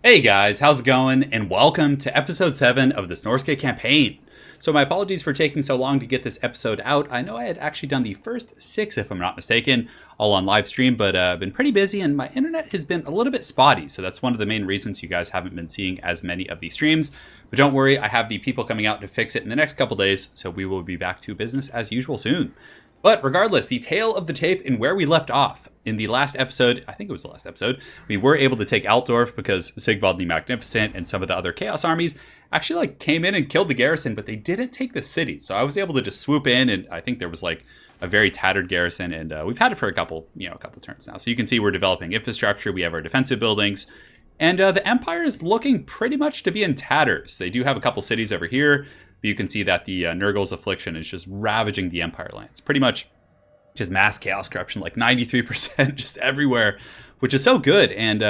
Hey guys, how's it going? And welcome to episode 7 of this Norsca campaign. So my apologies for taking so long to get this episode out. I know I had actually done the first 6, if I'm not mistaken, all on live stream, but I've been pretty busy and my internet has been a little bit spotty. So that's one of the main reasons you guys haven't been seeing as many of these streams. But don't worry, I have the people coming out to fix it in the next couple days, so we will be back to business as usual soon. But regardless, the tail of the tape and where we left off in the last episode, I think it was the last episode, we were able to take Altdorf because Sigvald the Magnificent and some of the other Chaos armies actually came in and killed the garrison, but they didn't take the city. So I was able to just swoop in, and I think there was a very tattered garrison, and we've had it for a couple turns now. So you can see we're developing infrastructure. We have our defensive buildings, and the Empire is looking pretty much to be in tatters. They do have a couple cities over here. You can see that the Nurgle's affliction is just ravaging the Empire lands. Pretty much just mass chaos corruption, like 93% just everywhere, which is so good. And,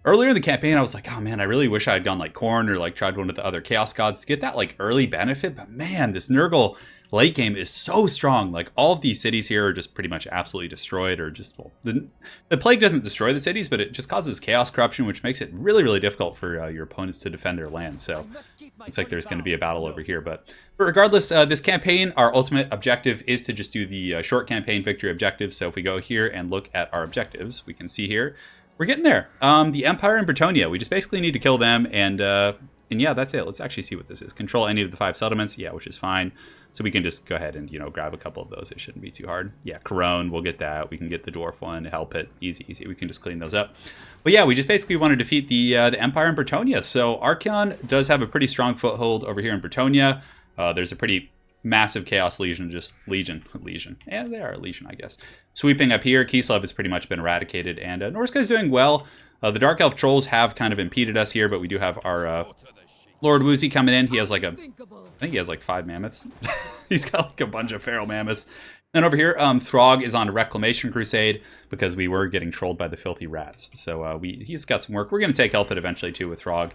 earlier in the campaign, I was like, oh man, I really wish I had gone Khorne or tried one of the other chaos gods to get that early benefit. But man, this Nurgle late game is so strong. All of these cities here are just pretty much absolutely destroyed, or just, well, the plague doesn't destroy the cities, but it just causes chaos corruption, which makes it really, really difficult for your opponents to defend their land. So looks like there's going to be a battle over here. But regardless, this campaign, our ultimate objective is to just do the short campaign victory objective. So if we go here and look at our objectives, we can see here, we're getting there. The Empire and Bretonnia, we just basically need to kill them, and yeah, that's it. Let's actually see what this is. Control any of the 5 settlements, yeah, which is fine. So we can just go ahead and, grab a couple of those. It shouldn't be too hard. Yeah, Corone, we'll get that. We can get the Dwarf one, help it. Easy, easy. We can just clean those up. But yeah, we just basically want to defeat the Empire in Bretonnia. So Archaon does have a pretty strong foothold over here in Bretonnia. There's a pretty massive Chaos Legion, Legion. Yeah, they are a Legion, I guess. Sweeping up here, Kislev has pretty much been eradicated, and Norsca is doing well. The Dark Elf Trolls have kind of impeded us here, but we do have our Lord Woozy coming in. He has I think he has 5 mammoths. He's got a bunch of feral mammoths. Then over here, Throg is on a reclamation crusade because we were getting trolled by the filthy rats. So he's got some work. We're going to take help it eventually too with Throg.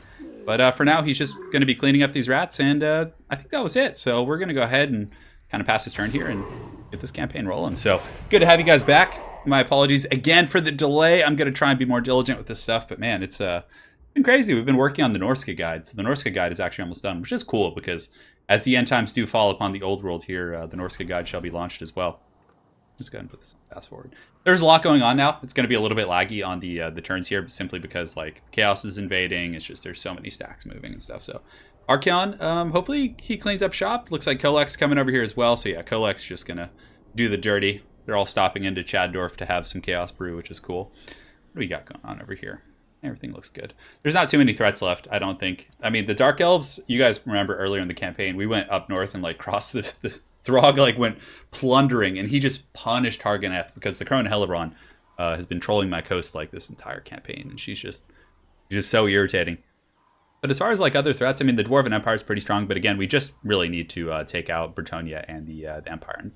But for now, he's just going to be cleaning up these rats, and I think that was it. So we're going to go ahead and kind of pass his turn here and get this campaign rolling. So good to have you guys back. My apologies again for the delay. I'm going to try and be more diligent with this stuff, but man, it's been crazy. We've been working on the Norsca guide. So the Norsca guide is actually almost done, which is cool because as the end times do fall upon the old world here, the Norsca guide shall be launched as well. Just go ahead and put this fast forward. There's a lot going on now. It's going to be a little bit laggy on the turns here, simply because chaos is invading. It's just there's so many stacks moving and stuff. So Archaon, hopefully he cleans up shop. Looks like Kolek's coming over here as well. So yeah, Kolek's just going to do the dirty. They're all stopping into Chaddorf to have some chaos brew, which is cool. What do we got going on over here? Everything looks good. There's not too many threats left, I don't think. I mean, the Dark Elves, you guys remember earlier in the campaign, we went up north and crossed the Throg, went plundering, and he just punished Harganeth because the Crone Helebron has been trolling my coast this entire campaign, and she's just so irritating. But as far as other threats, I mean, the Dwarven Empire is pretty strong, but again, we just really need to take out Bretonnia and the Empire. And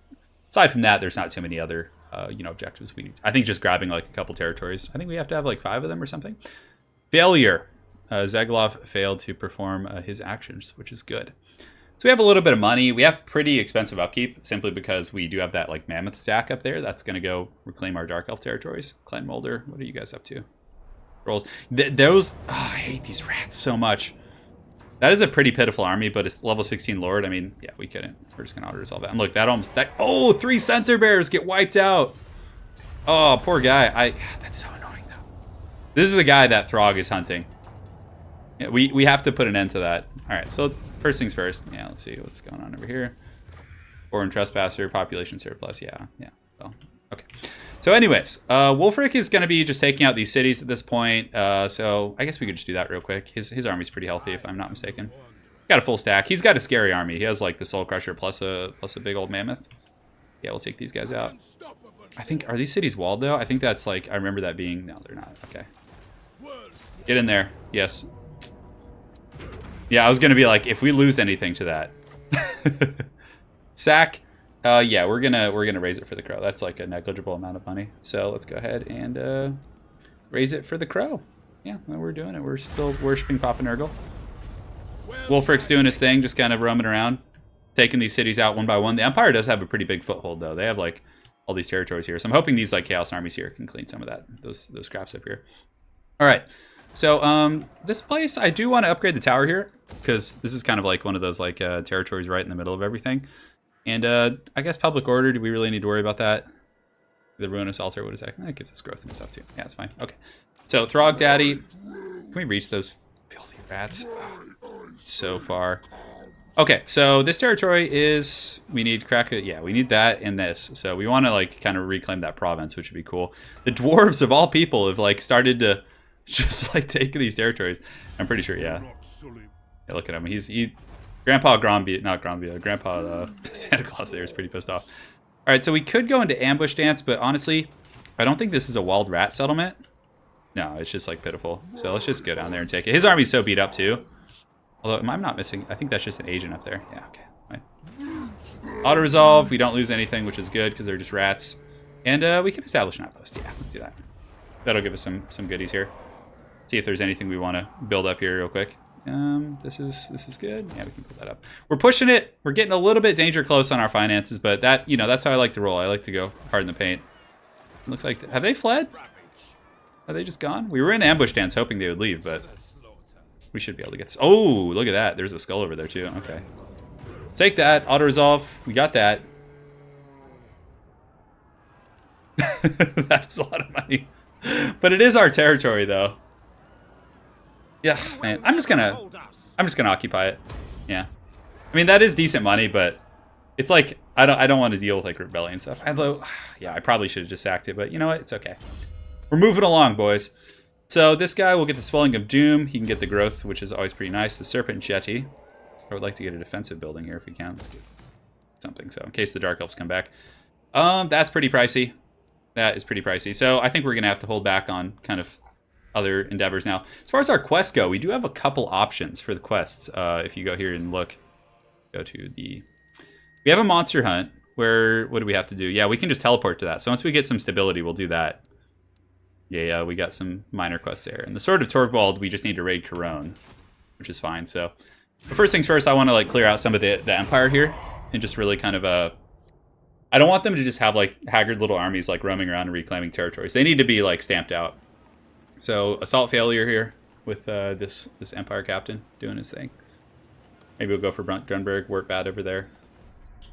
aside from that, there's not too many other objectives. I think just grabbing a couple territories. I think we have to have 5 of them or something. Failure. Zeglov failed to perform his actions, which is good. So we have a little bit of money. We have pretty expensive upkeep simply because we do have that mammoth stack up there. That's going to go reclaim our Dark Elf territories. Clan Molder, what are you guys up to? Rolls. I hate these rats so much. That is a pretty pitiful army, but it's level 16 Lord. I mean, yeah, we couldn't. We're just going to auto-resolve that. And look, oh, 3 Censor Bears get wiped out. Oh, poor guy. That's so annoying, though. This is the guy that Throg is hunting. Yeah, we have to put an end to that. All right, so first things first. Yeah, let's see what's going on over here. Foreign Trespasser, population surplus. Yeah. Well, okay. So anyways, Wulfrik is going to be just taking out these cities at this point. So I guess we could just do that real quick. His army's pretty healthy, if I'm not mistaken. Got a full stack. He's got a scary army. He has the Soul Crusher plus a big old mammoth. Yeah, we'll take these guys out. I think, are these cities walled though? I think that's I remember that being, no, they're not. Okay. Get in there. Yes. Yeah, I was going to be if we lose anything to that. Sack. Yeah, we're gonna raise it for the crow. That's a negligible amount of money. So let's go ahead and raise it for the crow. Yeah, well, we're doing it. We're still worshiping Papa Nurgle. Wulfrik's doing his thing, just kind of roaming around, taking these cities out one by one. The Empire does have a pretty big foothold, though. They have all these territories here. So I'm hoping these Chaos armies here can clean some of those scraps up here. All right. So, this place, I do want to upgrade the tower here, because this is kind of like one of those like territories right in the middle of everything. And I guess public order, do we really need to worry about that? The ruinous altar, what is that? That gives us growth and stuff too. Yeah, it's fine. Okay. So, Throg Daddy, can we reach those filthy rats? So far. Okay, so this territory is, we need yeah, we need that and this. So we want to like kind of reclaim that province, which would be cool. The dwarves of all people have like started to just like take these territories. I'm pretty sure, yeah. Yeah, look at him. He's Grandpa Gromby, not Gromby, Grandpa Santa Claus there is pretty pissed off. All right, so we could go into ambush dance, but honestly, I don't think this is a wild rat settlement. No, it's just like pitiful. So let's just go down there and take it. His army's so beat up too. Although, am I not missing? I think that's just an agent up there. Yeah, okay. Fine. Auto-resolve. We don't lose anything, which is good, because they're just rats. And we can establish an outpost. Yeah, let's do that. That'll give us some goodies here. See if there's anything we want to build up here real quick. This is good. Yeah, we can build that up. We're pushing it. We're getting a little bit danger close on our finances, but that, you know, that's how I like to roll. I like to go hard in the paint. Looks like, have they fled? Are they just gone? We were in ambush dance hoping they would leave, but we should be able to get this. Oh, look at that. There's a skull over there, too. Okay. Take that. Auto-resolve. We got that. That is a lot of money. But it is our territory, though. Yeah, man. I'm just gonna occupy it. Yeah. I mean, that is decent money, but it's like, I don't want to deal with, like, rebellion stuff. Although, yeah, I probably should have just sacked it, but you know what? It's okay. We're moving along, boys. So this guy will get the Swelling of Doom. He can get the growth, which is always pretty nice. The Serpent Jetty. I would like to get a defensive building here if we can. Let's get something, so in case the Dark Elves come back. That's pretty pricey. That is pretty pricey. So I think we're going to have to hold back on kind of other endeavors now. As far as our quests go, we do have a couple options for the quests. If you go here and look, go to the... We have a monster hunt where, what do we have to do? Yeah, we can just teleport to that. So once we get some stability, we'll do that. Yeah, we got some minor quests there. And the Sword of Torvald, we just need to raid Corone, which is fine. So, but first things first, I want to like clear out some of the Empire here and just really kind of I don't want them to just have like haggard little armies like roaming around and reclaiming territories. They need to be like stamped out. So assault failure here with this Empire captain doing his thing. Maybe we'll go for Brunt Grunberg, work bad over there.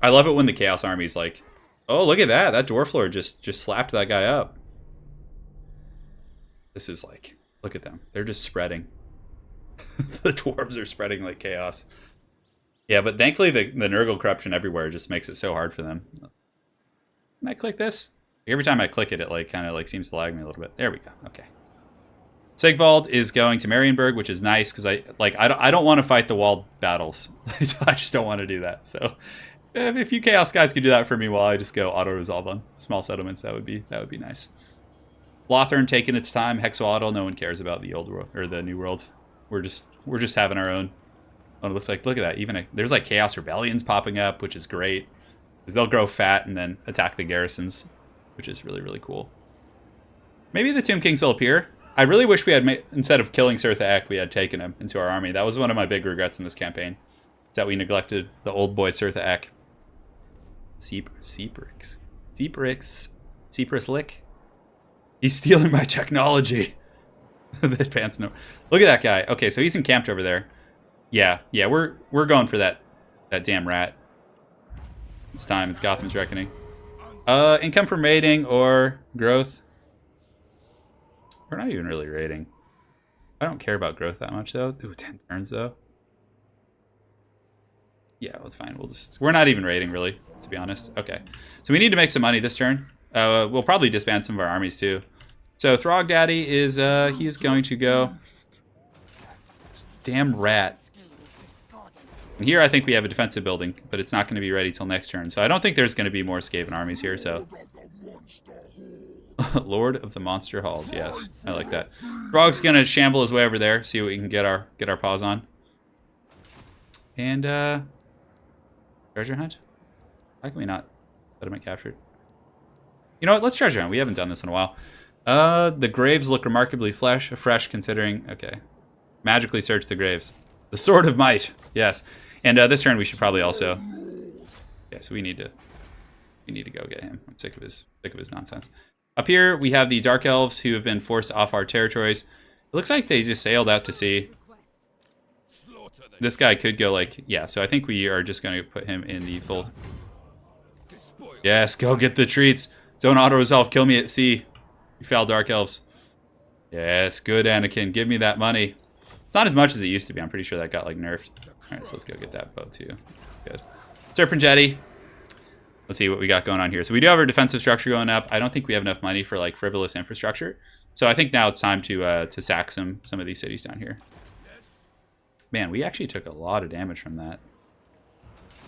I love it when the Chaos Army's like, oh look at that! That Dwarf Lord just slapped that guy up. This is like, look at them. They're just spreading. The dwarves are spreading like chaos. Yeah, but thankfully the Nurgle corruption everywhere just makes it so hard for them. Can I click this? Every time I click it, it like kind of like seems to lag me a little bit. There we go. Okay. Sigvald is going to Marienburg, which is nice because I don't want to fight the walled battles. So I just don't want to do that. So if you chaos guys could do that for me while I just go auto resolve on small settlements, that would be nice. Lothern taking its time. Hexawaddle, no one cares about the old world or the new world. We're just having our own. Oh, it looks like, look at that. Even there's like chaos rebellions popping up, which is great because they'll grow fat and then attack the garrisons, which is really, really cool. Maybe the Tomb Kings will appear. I really wish we had instead of killing Sirtha Ek, we had taken him into our army. That was one of my big regrets in this campaign, that we neglected the old boy Sirtha Ek. Seabrix Lick. He's stealing my technology. The advanced no. Look at that guy. Okay, so he's encamped over there. Yeah, we're going for that damn rat. It's time. It's Gotham's reckoning. Income from raiding or growth. We're not even really raiding. I don't care about growth that much though. Ooh, 10 turns though. Yeah, that's fine. We're not even raiding really, to be honest. Okay, so we need to make some money this turn. We'll probably disband some of our armies too. So Throg Daddy is he is going to go. This damn rat. And here I think we have a defensive building, but it's not going to be ready till next turn. So I don't think there's going to be more Skaven armies here. So Lord of the Monster Halls, yes, I like that. Throg's going to shamble his way over there, see what we can get our paws on. And treasure hunt. Why can we not settlement captured? You know what? Let's treasure hunt. We haven't done this in a while. The graves look remarkably fresh considering... Okay. Magically search the graves. The Sword of Might. Yes. And this turn we should probably also... Yeah, so we need to go get him. I'm sick of his nonsense. Up here we have the Dark Elves who have been forced off our territories. It looks like they just sailed out to sea. This guy could go like, yeah, so I think we are just going to put him in the full. Yes, go get the treats. Don't auto-resolve, kill me at sea. You foul dark elves. Yes, good Anakin, give me that money. It's not as much as it used to be. I'm pretty sure that got like nerfed. Alright, so let's go get that bow too. Good. Serpent Jetty. Let's see what we got going on here. So we do have our defensive structure going up. I don't think we have enough money for like frivolous infrastructure. So I think now it's time to sack some of these cities down here. Man, we actually took a lot of damage from that.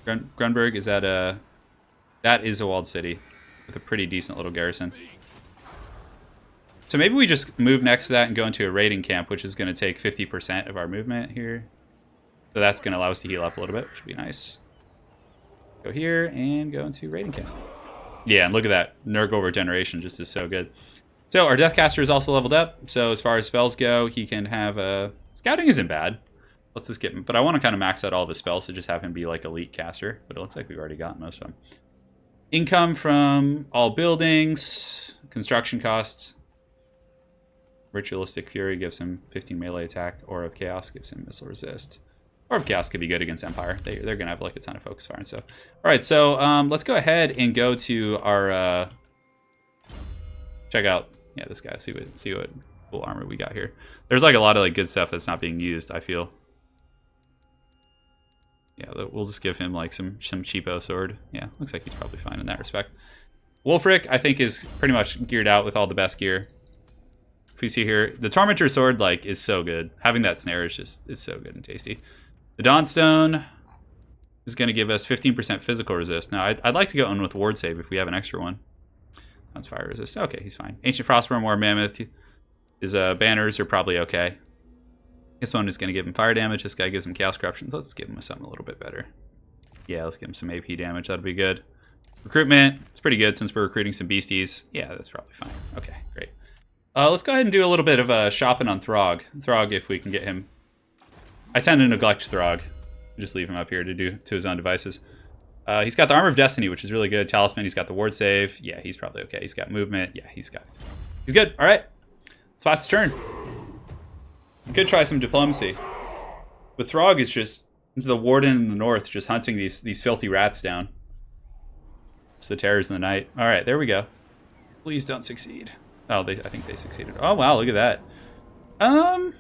Grunberg, is that a... That is a walled city with a pretty decent little garrison. So maybe we just move next to that and go into a raiding camp, which is going to take 50% of our movement here. So that's going to allow us to heal up a little bit, which would be nice. Go here and go into raiding camp. Yeah, and look at that. Nurgle regeneration just is so good. So our Deathcaster is also leveled up. So as far as spells go, he can have... Scouting isn't bad. Let's just get him. But I want to kind of max out all of his spells to just have him be like elite caster. But it looks like we've already got most of them. Income from all buildings. Construction costs. Ritualistic Fury gives him 15 melee attack. Aura of Chaos gives him missile resist. Aura of Chaos could be good against Empire. They're going to have like a ton of focus fire and stuff. All right, so let's go ahead and go to our... check out this guy. See what cool armor we got here. There's like a lot of like good stuff that's not being used, I feel. Yeah, we'll just give him like some cheapo sword. Yeah, looks like he's probably fine in that respect. Wulfrik, I think, is pretty much geared out with all the best gear. If we see here, the Tormentor sword like is so good. Having that snare is so good and tasty. The Dawnstone is going to give us 15% physical resist. Now, I'd like to go in with ward save if we have an extra one. That's fire resist. Okay, he's fine. Ancient Frostworm War Mammoth. His banners are probably okay. This one is going to give him fire damage. This guy gives him Chaos Corruption. So let's give him something a little bit better. Yeah, let's give him some AP damage. That'll be good. Recruitment. It's pretty good since we're recruiting some beasties. Yeah, that's probably fine. Okay, great. Let's go ahead and do a little bit of shopping on Throg. Throg, if we can get him. I tend to neglect Throg. Just leave him up here to do to his own devices. He's got the Armor of Destiny, which is really good. Talisman, he's got the Ward Save. Yeah, he's probably okay. He's got movement. Yeah, he's good. All right. It's Fast's turn. We could try some diplomacy. But Throg is just into the Warden in the north, just hunting these filthy rats down. It's the terrors in the night. All right, there we go. Please don't succeed. Oh, I think they succeeded. Oh, wow, look at that.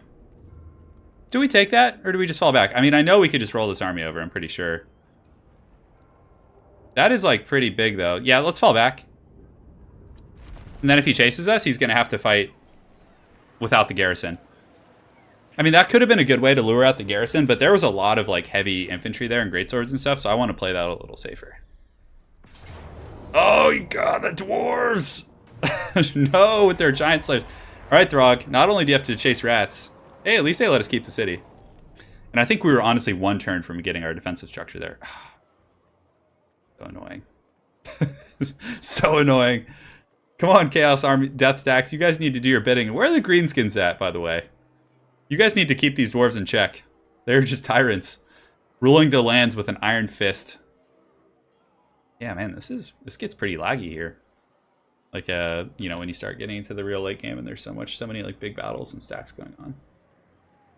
Do we take that, or do we just fall back? I mean, I know we could just roll this army over, I'm pretty sure. That is, like, pretty big, though. Yeah, let's fall back. And then if he chases us, he's going to have to fight without the garrison. I mean, that could have been a good way to lure out the garrison, but there was a lot of, like, heavy infantry there and greatswords and stuff, so I want to play that a little safer. Oh, you got the dwarves! No, with their giant slaves. All right, Throg, not only do you have to chase rats, hey, at least they let us keep the city. And I think we were honestly one turn from getting our defensive structure there. So annoying. So annoying. Come on, Chaos Army, Death Stacks. You guys need to do your bidding. Where are the greenskins at, by the way? You guys need to keep these dwarves in check. They're just tyrants. Ruling the lands with an iron fist. Yeah, man, this gets pretty laggy here. Like, you know, when you start getting into the real late game and there's so many, like, big battles and stacks going on.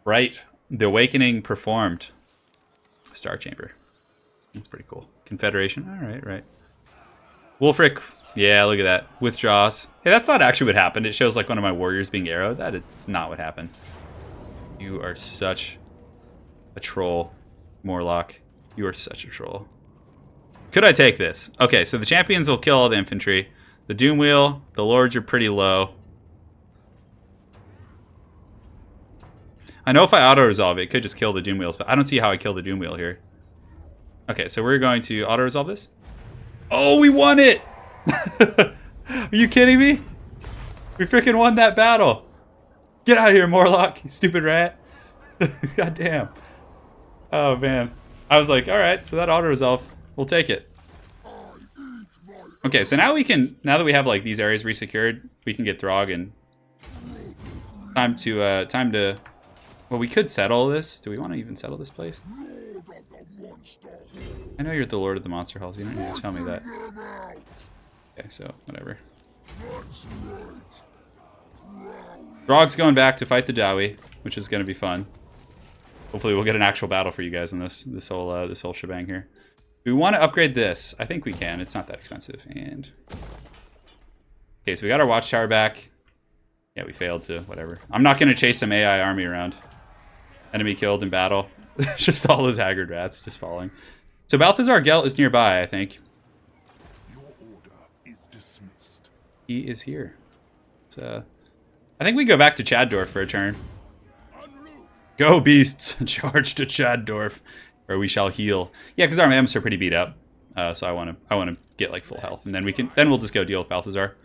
Right. The Awakening performed. Star Chamber. That's pretty cool. Confederation. All right, right. Wulfrik. Yeah, look at that. Withdraws. Hey, that's not actually what happened. It shows, like, one of my warriors being arrowed. That is not what happened. You are such a troll, Morlock. You are such a troll. Could I take this? Okay, so the champions will kill all the infantry. The Doom Wheel, the Lords are pretty low. I know if I auto-resolve it could just kill the Doom Wheels, but I don't see how I kill the Doom Wheel here. Okay, so we're going to auto-resolve this. Oh, we won it! Are you kidding me? We freaking won that battle. Get out of here, Morlock, you stupid rat. God damn. Oh, man. I was like, all right, so that auto-resolve, we'll take it. Okay, so now now that we have like these areas resecured, we can get Throg and time to, well, we could settle this. Do we want to even settle this place? I know you're the Lord of the Monster Halls. You don't need to tell me that. Okay, so whatever. Throg's going back to fight the Dowie, which is going to be fun. Hopefully we'll get an actual battle for you guys in this whole shebang here. Do we want to upgrade this? I think we can. It's not that expensive. And okay, so we got our watchtower back. Yeah, we failed to whatever. I'm not going to chase some AI army around. Enemy killed in battle. Just all those haggard rats just falling. So Balthazar GELT is nearby, I think. Your order is dismissed. He is here. So I think we go back to Chaddorf for a turn. Go beasts, charge to Chaddorf, where we shall heal. Yeah, because our mammoths are pretty beat up, so I want to get like full health, and then we'll just go deal with Balthazar.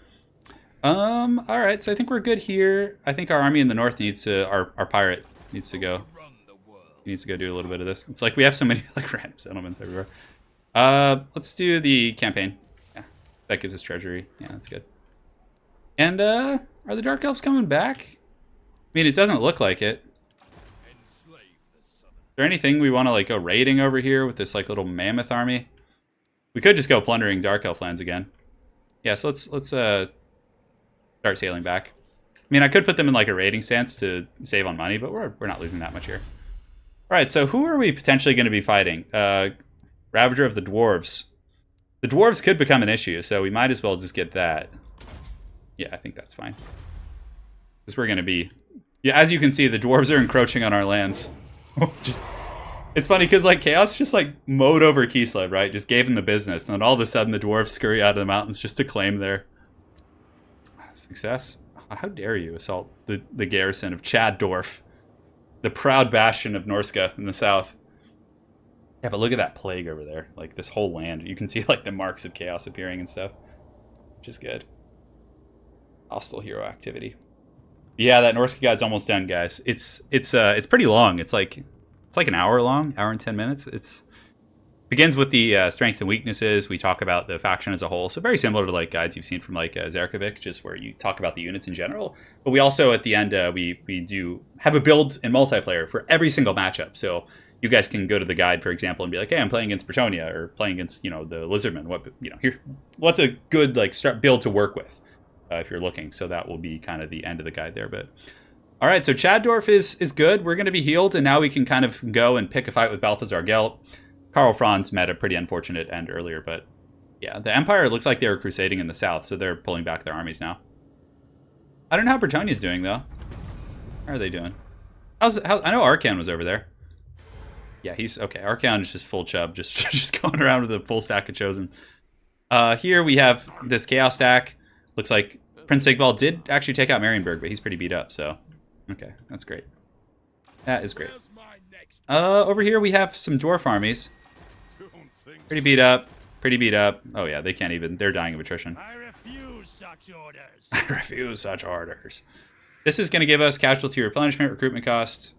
All right, so I think we're good here. I think our army in the north needs to, our pirate needs to go. He needs to go do a little bit of this. It's like we have so many like random settlements everywhere. Let's do the campaign. Yeah, that gives us treasury. Yeah, that's good. And are the Dark Elves coming back? I mean, it doesn't look like it. Is there anything we want to like go raiding over here with this like little mammoth army? We could just go plundering Dark Elf lands again. Yeah, so let's start sailing back. I mean, I could put them in like a raiding stance to save on money, but we're not losing that much here. All right, so who are we potentially going to be fighting? Ravager of the Dwarves. The Dwarves could become an issue, so we might as well just get that. Yeah, I think that's fine. Because we're going to be... Yeah, as you can see, the Dwarves are encroaching on our lands. Just, it's funny because like Chaos just like mowed over Kislev, right? Just gave him the business, and then all of a sudden the dwarves scurry out of the mountains just to claim their success. How dare you assault the garrison of Chaddorf, the proud bastion of Norsca in the south. Yeah, but look at that plague over there. Like this whole land, you can see like the marks of chaos appearing and stuff, which is good. Hostile hero activity. Yeah, that Norsca guide's almost done, guys. It's pretty long. It's like an hour long, hour and 10 minutes. It begins with the strengths and weaknesses. We talk about the faction as a whole. So very similar to like guides you've seen from like Zerkovic, just where you talk about the units in general. But we also at the end we do have a build in multiplayer for every single matchup. So you guys can go to the guide, for example, and be like, hey, I'm playing against Bretonnia or playing against the Lizardmen. What's a good like build to work with? If you're looking, so that will be kind of the end of the guide there. But all right, so Chaddorf is good. We're going to be healed, and now we can kind of go and pick a fight with Balthazar GELT. Karl Franz met a pretty unfortunate end earlier, but yeah, the Empire looks like they were crusading in the south, so they're pulling back their armies now. I don't know how Bretonnia's doing though. How are they doing? I know Arcan was over there. Yeah, he's okay. Arcan is just full chub, just going around with a full stack of Chosen. Here we have this Chaos stack. Looks like Prince Sigvald did actually take out Marienburg, but he's pretty beat up, so... Okay, that's great. That is great. Over here we have some dwarf armies. Pretty beat up. Pretty beat up. Oh yeah, they can't even... They're dying of attrition. I refuse such orders. I refuse such orders. This is going to give us casualty replenishment, recruitment cost,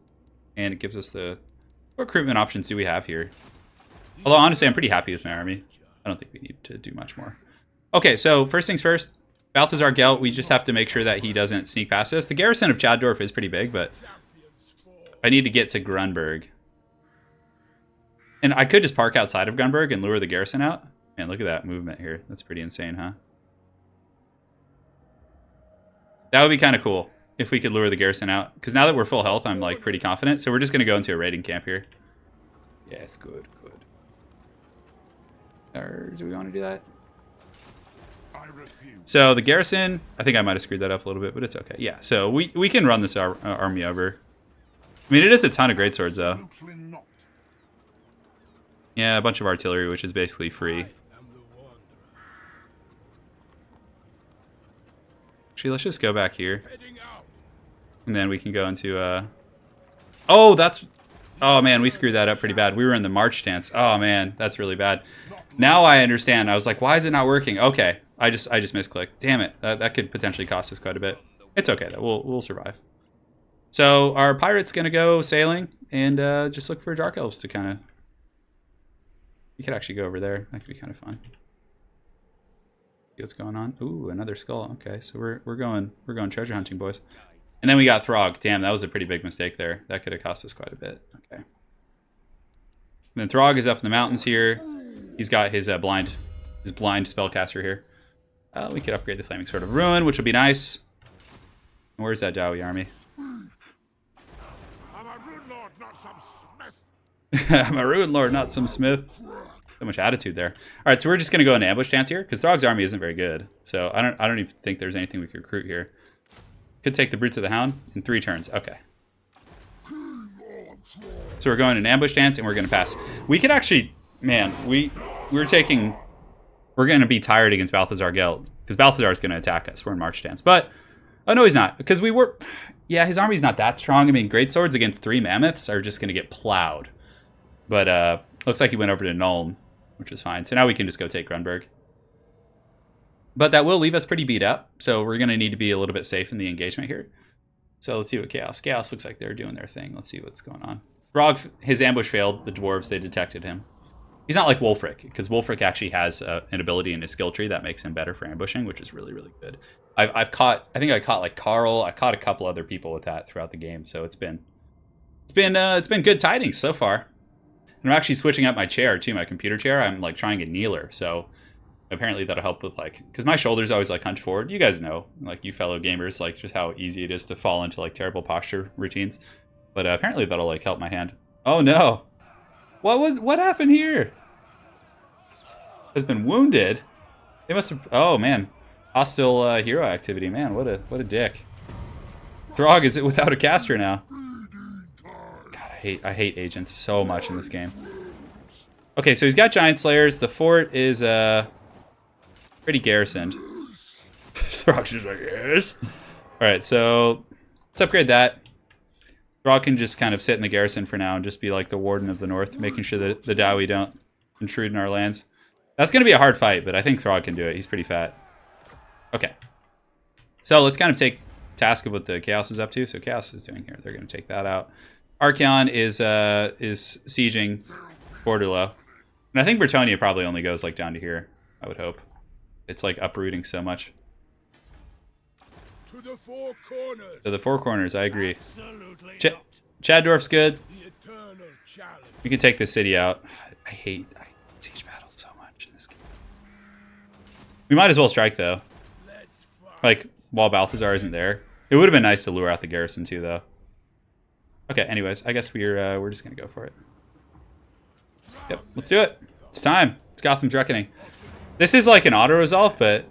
and it gives us the... What recruitment options do we have here? Although, honestly, I'm pretty happy with my army. I don't think we need to do much more. Okay, so first things first. Balthazar GELT, we just have to make sure that he doesn't sneak past us. The garrison of Chaddorf is pretty big, but I need to get to Grunberg. And I could just park outside of Grunberg and lure the garrison out. Man, look at that movement here. That's pretty insane, huh? That would be kind of cool if we could lure the garrison out. Because now that we're full health, I'm like pretty confident. So we're just going to go into a raiding camp here. Yes, good, good. Or do we want to do that? So the garrison, I think I might have screwed that up a little bit, but it's okay. Yeah, so we can run this army over. I mean, it is a ton of greatswords, though. Yeah, a bunch of artillery, which is basically free. Actually, let's just go back here. And then we can go into... Oh, that's... Oh, man, we screwed that up pretty bad. We were in the march stance. Oh, man, that's really bad. Now I understand. I was like, why is it not working? Okay. I just misclicked. Damn it. That could potentially cost us quite a bit. It's okay though. We'll survive. So our pirate's gonna go sailing and just look for Dark Elves to kind of. We could actually go over there. That could be kind of fun. See what's going on. Ooh, another skull. Okay, so we're going treasure hunting, boys. And then we got Throg. Damn, that was a pretty big mistake there. That could have cost us quite a bit. Okay. And then Throg is up in the mountains here. He's got his blind spellcaster here. We could upgrade the Flaming Sword of Ruin, which would be nice. Where's that Dowie army? I'm a rune lord, not some smith. I'm a rune lord, not some smith. So much attitude there. All right, so we're just gonna go into ambush stance here because Throg's army isn't very good. So I don't even think there's anything we could recruit here. Could take the Brutes of the Hound in 3 turns. Okay. So we're going in ambush stance and we're gonna pass. We could actually, man, we're gonna be tired against Balthazar GELT because Balthazar is gonna attack us. We're in march stance, but oh no, he's not because yeah, his army's not that strong. I mean, great swords against 3 mammoths are just gonna get plowed. But looks like he went over to Nuln, which is fine. So now we can just go take Grunberg. But that will leave us pretty beat up, so we're going to need to be a little bit safe in the engagement here. So let's see what Chaos looks like they're doing their thing. Let's see what's going on. Throg, his ambush failed. The Dwarves, they detected him. He's not like Wulfrik, because Wulfrik actually has an ability in his skill tree that makes him better for ambushing, which is really, really good. I think I caught like Carl. I caught a couple other people with that throughout the game, so it's been good tidings so far. And I'm actually switching up my chair too, my computer chair. I'm like trying a kneeler, so apparently that'll help with like, because my shoulders always like hunch forward. You guys know, like you fellow gamers, like just how easy it is to fall into like terrible posture routines. But apparently that'll like help my hand. Oh no, what happened here? Has been wounded. They must have. Oh man, hostile hero activity. Man, what a dick. Throg is it without a caster now? I hate agents so much in this game. Okay, so he's got Giant Slayers. The fort is pretty garrisoned. Throg's just like, yes. Alright, so let's upgrade that. Throg can just kind of sit in the garrison for now and just be like the Warden of the North, making sure that the Dowie don't intrude in our lands. That's going to be a hard fight, but I think Throg can do it. He's pretty fat. Okay. So let's kind of take task of what the Chaos is up to. So Chaos is doing here. They're going to take that out. Archeon is sieging Borderlow. And I think Bretonnia probably only goes like down to here, I would hope. It's like uprooting so much. To the 4 corners. To the 4 corners, I agree. Absolutely Chaddorf's good. The eternal challenge. We can take this city out. I hate siege battles so much in this game. We might as well strike though. Let's fight. Like while Balthazar isn't there. It would have been nice to lure out the garrison too though. Okay, anyways, I guess we're just gonna go for it. Yep, let's do it. It's time. It's Gotham's Reckoning. This is like an auto resolve, but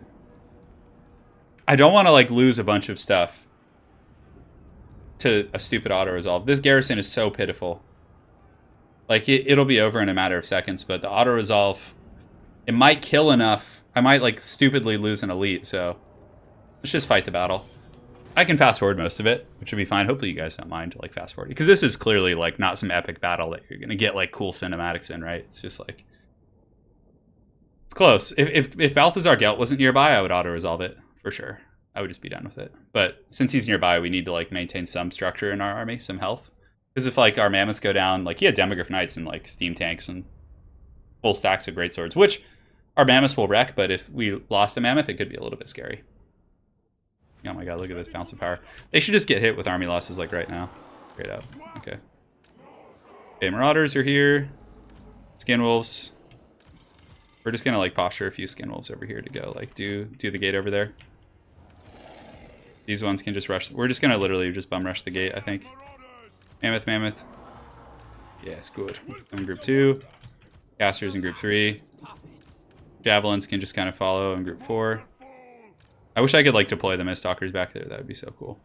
I don't want to like lose a bunch of stuff to a stupid auto resolve. This garrison is so pitiful. Like it'll be over in a matter of seconds, but the auto resolve, it might kill enough. I might like stupidly lose an elite, so let's just fight the battle. I can fast forward most of it, which would be fine. Hopefully you guys don't mind like fast forward, because this is clearly like not some epic battle that you're gonna get like cool cinematics in, right? It's just like it's close. If Balthazar GELT wasn't nearby, I would auto resolve it for sure. I would just be done with it. But since he's nearby, we need to like maintain some structure in our army, some health. Because if like our mammoths go down, like he had Demogryph Knights and like steam tanks and full stacks of great swords, which our mammoths will wreck. But if we lost a mammoth, it could be a little bit scary. Oh my god, look at this bounce of power. They should just get hit with army losses like right now. Straight up. Okay. Okay, Marauders are here. Skinwolves. We're just gonna like posture a few Skinwolves over here to go like do the gate over there. These ones can just rush. We're just gonna literally just bum rush the gate, I think. Mammoth. Yes, good. In group 2. Casters in group 3. Javelins can just kind of follow in group 4. I wish I could like deploy the Miststalkers back there. That would be so cool.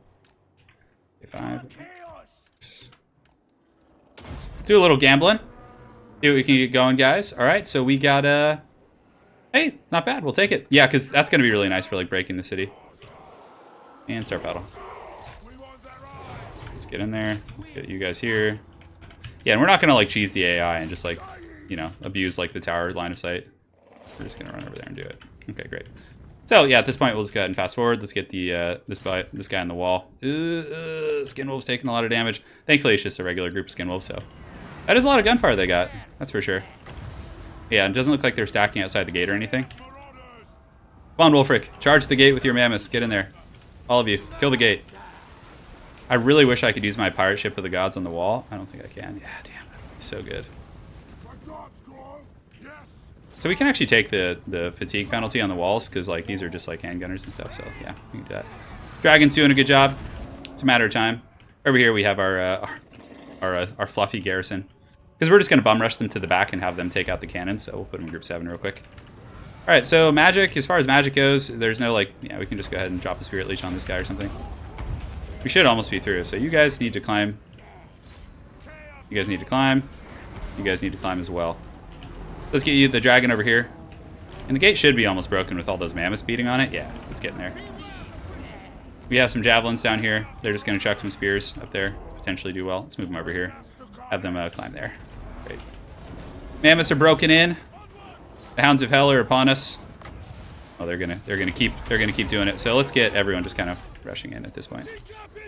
Okay, 5. Let's do a little gambling. See what we can get going, guys. All right, so we got hey, not bad. We'll take it. Yeah, because that's gonna be really nice for like breaking the city. And start battle. Let's get in there. Let's get you guys here. Yeah, and we're not gonna like cheese the AI and just like, you know, abuse like the tower line of sight. We're just gonna run over there and do it. Okay, great. So yeah, at this point we'll just go ahead and fast forward. Let's get the this guy on the wall. Skinwolf's taking a lot of damage. Thankfully it's just a regular group of Skinwolves, so that is a lot of gunfire they got. That's for sure. Yeah, it doesn't look like they're stacking outside the gate or anything. Come on, Wulfrik. Charge the gate with your mammoths. Get in there. All of you. Kill the gate. I really wish I could use my pirate ship of the gods on the wall. I don't think I can. Yeah, damn. That would be so good. So we can actually take the fatigue penalty on the walls, because like these are just like handgunners and stuff. So yeah, we can do that. Dragon's doing a good job. It's a matter of time. Over here we have our fluffy garrison. Because we're just going to bum rush them to the back and have them take out the cannon. So we'll put them in group 7 real quick. Alright, so magic. As far as magic goes, there's no like... Yeah, we can just go ahead and drop a Spirit Leech on this guy or something. We should almost be through. So you guys need to climb. You guys need to climb. You guys need to climb as well. Let's get you the dragon over here. And the gate should be almost broken with all those mammoths beating on it. Yeah, it's getting there. We have some javelins down here. They're just going to chuck some spears up there. Potentially do well. Let's move them over here. Have them climb there. Great. Mammoths are broken in. The Hounds of Hell are upon us. Oh, they're gonna keep doing it. So let's get everyone just kind of rushing in at this point.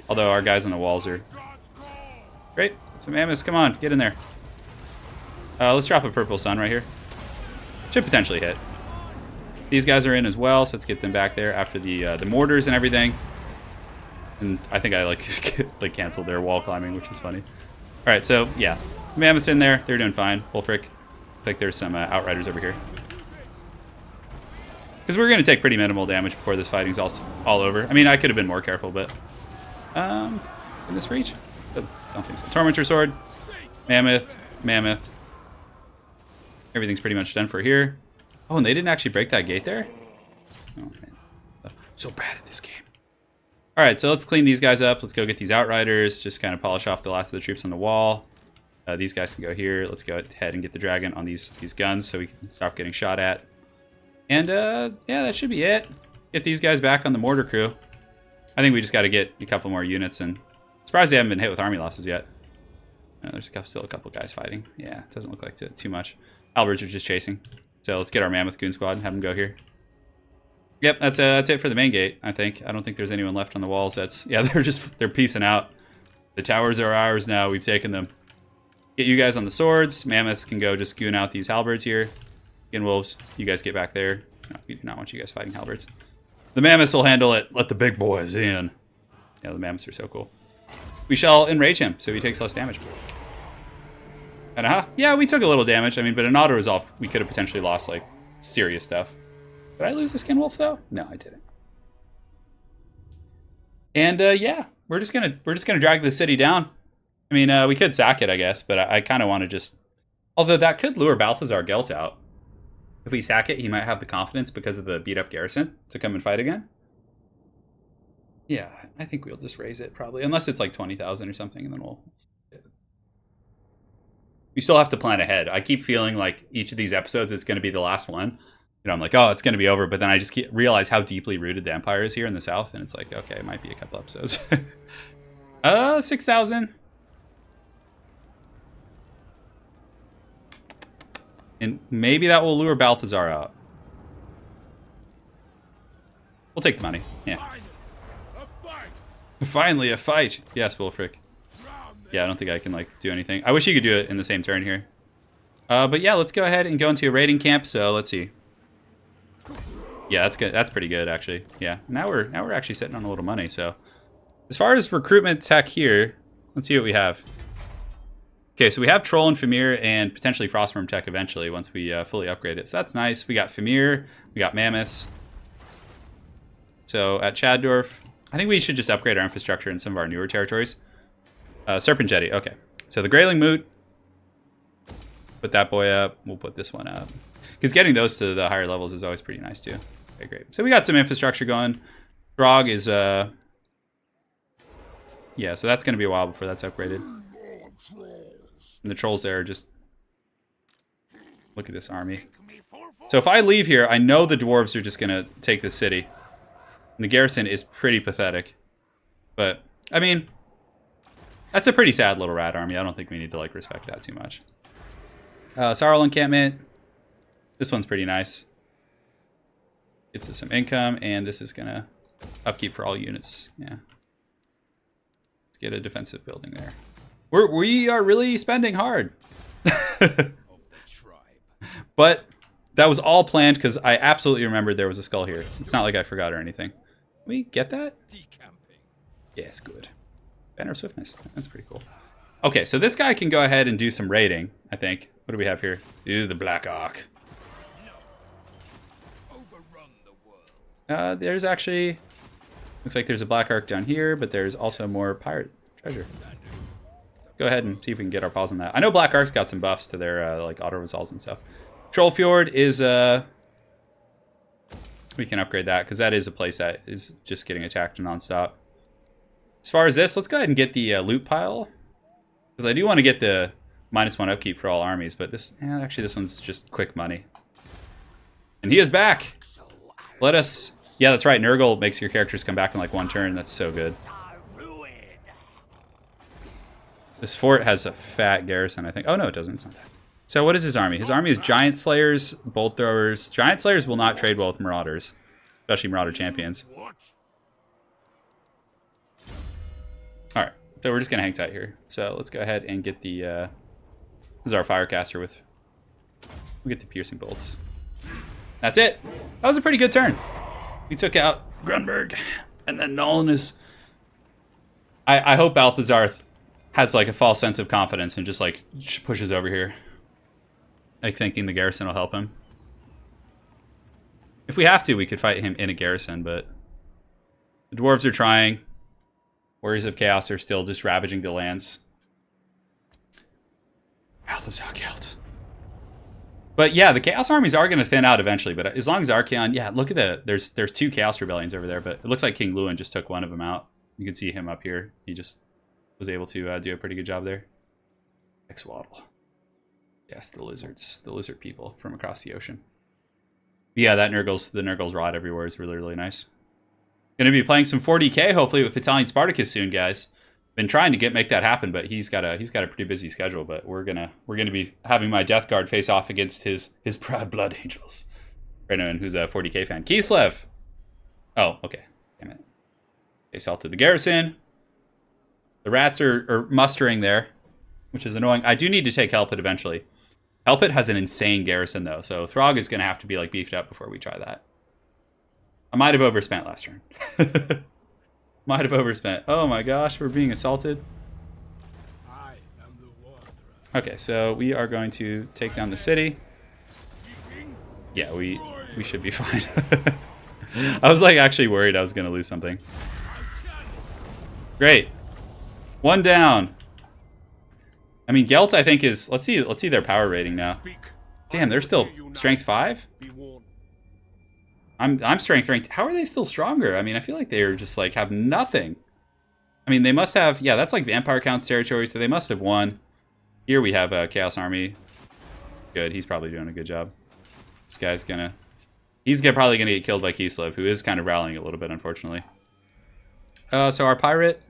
Although our guys on the walls are great. So mammoths, come on, get in there. Let's drop a purple sun right here. Should potentially hit. These guys are in as well, so let's get them back there after the mortars and everything. And I think I like canceled their wall climbing, which is funny. All right, so yeah, mammoths in there. They're doing fine. Wulfrik. Looks like there's some outriders over here. Because we're going to take pretty minimal damage before this fighting's all over. I mean, I could have been more careful, but can this reach? Oh, don't think so. Tormentor sword, mammoth, mammoth. Everything's pretty much done for here. Oh, and they didn't actually break that gate there? Oh, man. So bad at this game. All right, so let's clean these guys up. Let's go get these outriders. Just kind of polish off the last of the troops on the wall. These guys can go here. Let's go ahead and get the dragon on these guns so we can stop getting shot at. And yeah, that should be it. Get these guys back on the mortar crew. I think we just got to get a couple more units. And surprised they haven't been hit with army losses yet. There's still a couple guys fighting. Yeah, it doesn't look like too much. Halberds are just chasing. So let's get our mammoth goon squad and have them go here. Yep, that's it for the main gate, I think. I don't think there's anyone left on the walls. Yeah, they're piecing out. The towers are ours now. We've taken them. Get you guys on the swords. Mammoths can go just goon out these halberds here. Again, wolves, you guys get back there. No, we do not want you guys fighting halberds. The mammoths will handle it. Let the big boys in. Yeah, the mammoths are so cool. We shall enrage him so he takes less damage. And yeah, we took a little damage. I mean, but an auto resolve, we could have potentially lost like serious stuff. Did I lose the skin wolf though? No, I didn't. And yeah, we're just gonna drag the city down. I mean, we could sack it, I guess, but I kind of want to just. Although that could lure Balthazar GELT out. If we sack it, he might have the confidence because of the beat up garrison to come and fight again. Yeah, I think we'll just raise it probably, unless it's like 20,000 or something, and then we'll. We still have to plan ahead. I keep feeling like each of these episodes is going to be the last one. You know, I'm like, oh, it's going to be over. But then I just realize how deeply rooted the Empire is here in the South. And it's like, okay, it might be a couple episodes. 6,000. And maybe that will lure Balthazar out. We'll take the money. Yeah. Finally, a fight. Yes, Wulfrik. Yeah, I don't think I can like do anything. I wish you could do it in the same turn here. But yeah, let's go ahead and go into a raiding camp. So let's see. Yeah, that's good. That's pretty good, actually. Yeah, now we're actually sitting on a little money. So as far as recruitment tech here, let's see what we have. Okay, so we have Troll and Famir and potentially Frostworm tech eventually once we fully upgrade it. So that's nice. We got Famir, we got Mammoths. So at Chaddorf, I think we should just upgrade our infrastructure in some of our newer territories. Serpent Jetty, okay. So the Grayling Moot, put that boy up. We'll put this one up. Because getting those to the higher levels is always pretty nice too. Okay, great. So we got some infrastructure going. Grog is, yeah, so that's going to be a while before that's upgraded. And the trolls there are just, look at this army. So if I leave here, I know the dwarves are just going to take the city. And the garrison is pretty pathetic. But, I mean, that's a pretty sad little rat army. I don't think we need to like respect that too much. Sarl encampment. This one's pretty nice. Gets us some income, and this is gonna upkeep for all units. Yeah. Let's get a defensive building there. We are really spending hard. But that was all planned because I absolutely remembered there was a skull here. It's not like I forgot or anything. Can we get that? Yes, good. Banner of Swiftness. That's pretty cool. Okay, so this guy can go ahead and do some raiding, I think. What do we have here? Ooh, the Black Ark. There's actually... Looks like there's a black arc down here, but there's also more pirate treasure. Go ahead and see if we can get our paws on that. I know black arc's got some buffs to their like auto resolves and stuff. Troll Fjord is we can upgrade that because that is a place that is just getting attacked nonstop. As far as this, let's go ahead and get the loot pile because I do want to get the -1 upkeep for all armies, but this actually this one's just quick money. And he is back. Let us. Yeah, that's right. Nurgle makes your characters come back in like 1 turn. That's so good. This fort has a fat garrison, I think. Oh, no, it doesn't. It's not that. So what is his army? His army is Giant Slayers, Bolt Throwers. Giant Slayers will not trade well with Marauders, especially Marauder Champions. All right, so we're just going to hang tight here. So let's go ahead and get the... this is our Firecaster with... We'll get the Piercing Bolts. That's it. That was a pretty good turn. We took out Grunberg, and then Nolan is... I hope Balthazar has like a false sense of confidence and just like pushes over here, like thinking the garrison will help him. If we have to, we could fight him in a garrison, but the dwarves are trying. Warriors of Chaos are still just ravaging the lands. Balthazar GELT. But yeah, the Chaos armies are going to thin out eventually. But as long as Archaon, yeah, look at there's 2 Chaos Rebellions over there. But it looks like King Lewin just took one of them out. You can see him up here. He just was able to do a pretty good job there. X-Waddle. Yes, the lizards, the lizard people from across the ocean. But yeah, the Nurgle's rod everywhere is really, really nice. Going to be playing some 40k hopefully with Italian Spartacus soon, guys. Been trying to make that happen, but he's got a pretty busy schedule. But we're gonna be having my Death Guard face off against his proud blood angels. Brennan, who's a 40k fan. Kislev. Oh, okay. Damn it. They salted the garrison. The rats are mustering there, which is annoying. I do need to take Helpit eventually. Helpit has an insane garrison though, so Throg is gonna have to be like beefed up before we try that. I might have overspent last turn. Might have overspent. Oh my gosh, we're being assaulted. I am the wanderer. Okay, so we are going to take down the city. Yeah, we should be fine. I was like actually worried I was going to lose something. Great. 1 down. I mean, GELT I think is let's see their power rating now. Damn, they're still strength 5? I'm strength ranked. How are they still stronger? I mean, I feel like they're just like have nothing. I mean, they must have, yeah, that's like Vampire Count's territory, so they must have won. Here we have a Chaos Army. Good, he's probably doing a good job. This guy's probably gonna get killed by Kislev, who is kind of rallying a little bit, unfortunately. So our pirate,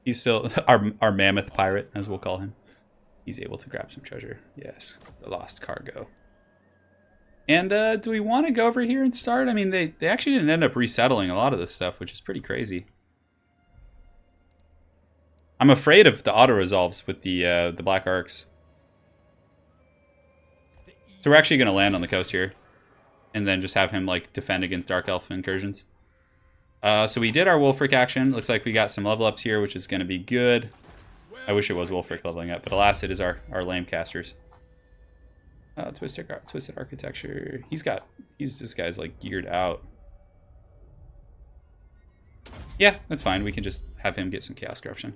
he's still our mammoth pirate, as we'll call him. He's able to grab some treasure. Yes, the lost cargo. And do we want to go over here and start? I mean, they actually didn't end up resettling a lot of this stuff, which is pretty crazy. I'm afraid of the auto-resolves with the Black Arcs. So we're actually going to land on the coast here. And then just have him like defend against Dark Elf incursions. So we did our Wulfrik action. Looks like we got some level ups here, which is going to be good. I wish it was Wulfrik leveling up, but alas, it is our lame casters. Twisted architecture. This guy's like geared out. Yeah, that's fine. We can just have him get some chaos corruption.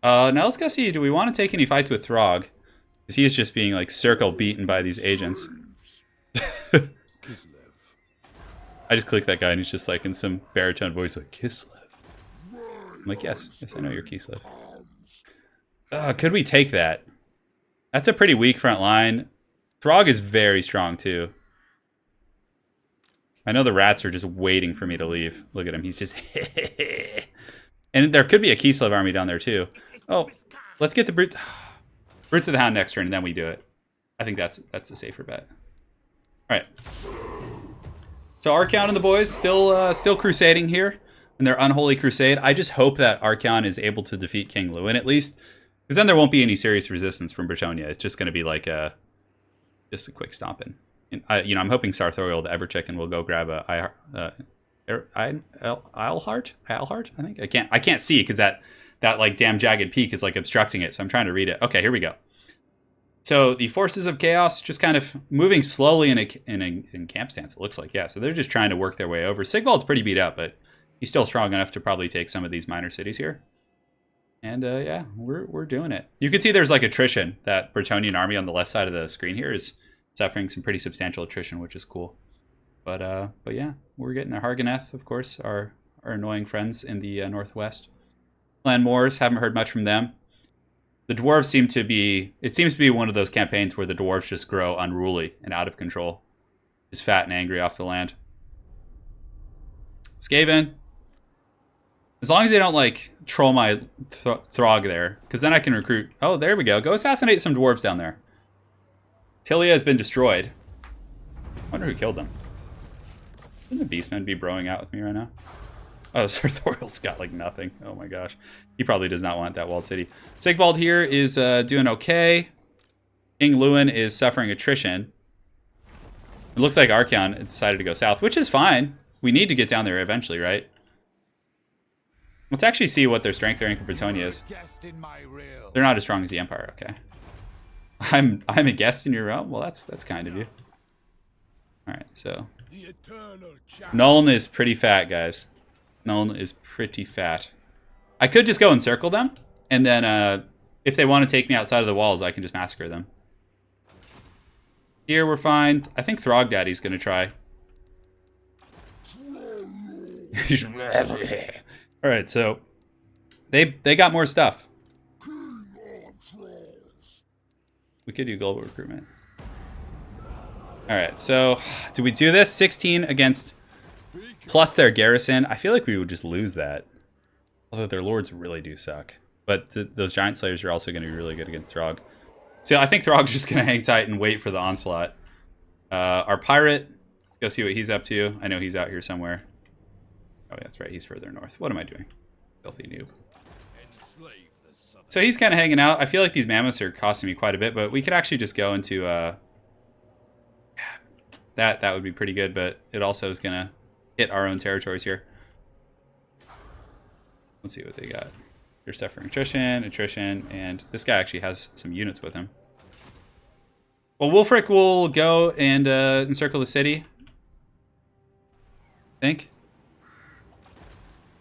Now let's go see. Do we want to take any fights with Throg? Because he is just being like circle beaten by these agents. I just clicked that guy and he's just like in some baritone voice like Kislev. I'm like, yes, I know you're Kislev. Could we take that? That's a pretty weak front line. Throg is very strong too. I know the rats are just waiting for me to leave. Look at him, he's just and there could be a Kislev army down there too. Oh, let's get the Brutes of the Hound next turn and then we do it. I think that's a safer bet. Alright. So Archaon and the boys still crusading here in their unholy crusade. I just hope that Archaon is able to defeat King Lewin at least. Because then there won't be any serious resistance from Bretonnia. It's just going to be like just a quick stomping. And I'm hoping Sartorial, the Ever Chicken, will go grab a Eilhart. I think I can't see because that like damn jagged peak is like obstructing it. So I'm trying to read it. Okay, here we go. So the forces of chaos just kind of moving slowly in camp stance. It looks like, yeah. So they're just trying to work their way over. Sigvald's pretty beat up, but He's still strong enough to probably take some of these minor cities here. And yeah, we're doing it. You can see there's like attrition. That Bretonnian army on the left side of the screen here is suffering some pretty substantial attrition, which is cool. But yeah, we're getting there. Harganeth, of course, our annoying friends in the northwest. Clan Moors, haven't heard much from them. The Dwarves seems to be one of those campaigns where the Dwarves just grow unruly and out of control. Just fat and angry off the land. Skaven. As long as they don't, like, troll my Throg there. Because then I can recruit... Oh, there we go. Go assassinate some Dwarves down there. Tilia has been destroyed. I wonder who killed them. Shouldn't the Beastmen be broing out with me right now? Oh, Sarthoriel's got, like, nothing. Oh, my gosh. He probably does not want that walled city. Sigvald here is doing okay. King Lewin is suffering attrition. It looks like Archeon decided to go south, which is fine. We need to get down there eventually, right? Let's actually see what their strength rank in Bretonnia is. They're not as strong as the Empire. Okay. I'm a guest in your realm. Well, that's kind of you. All right, so Nuln is pretty fat, guys. Nuln is pretty fat. I could just go encircle them, and then if they want to take me outside of the walls, I can just massacre them. Here we're fine. I think Throg Daddy's gonna try. All right, so they got more stuff. We could do global recruitment. All right, so do we do this? 16 against plus their garrison. I feel like we would just lose that. Although their lords really do suck. But those giant slayers are also going to be really good against Throg. So I think Throg's just going to hang tight and wait for the onslaught. Our pirate, let's go see what he's up to. I know he's out here somewhere. Oh, that's right. He's further north. What am I doing? Filthy noob. So he's kind of hanging out. I feel like these mammoths are costing me quite a bit, but we could actually just go into... that would be pretty good, but it also is going to hit our own territories here. Let's see what they got. They're suffering attrition, and this guy actually has some units with him. Well, Wulfrik will go and encircle the city. I think.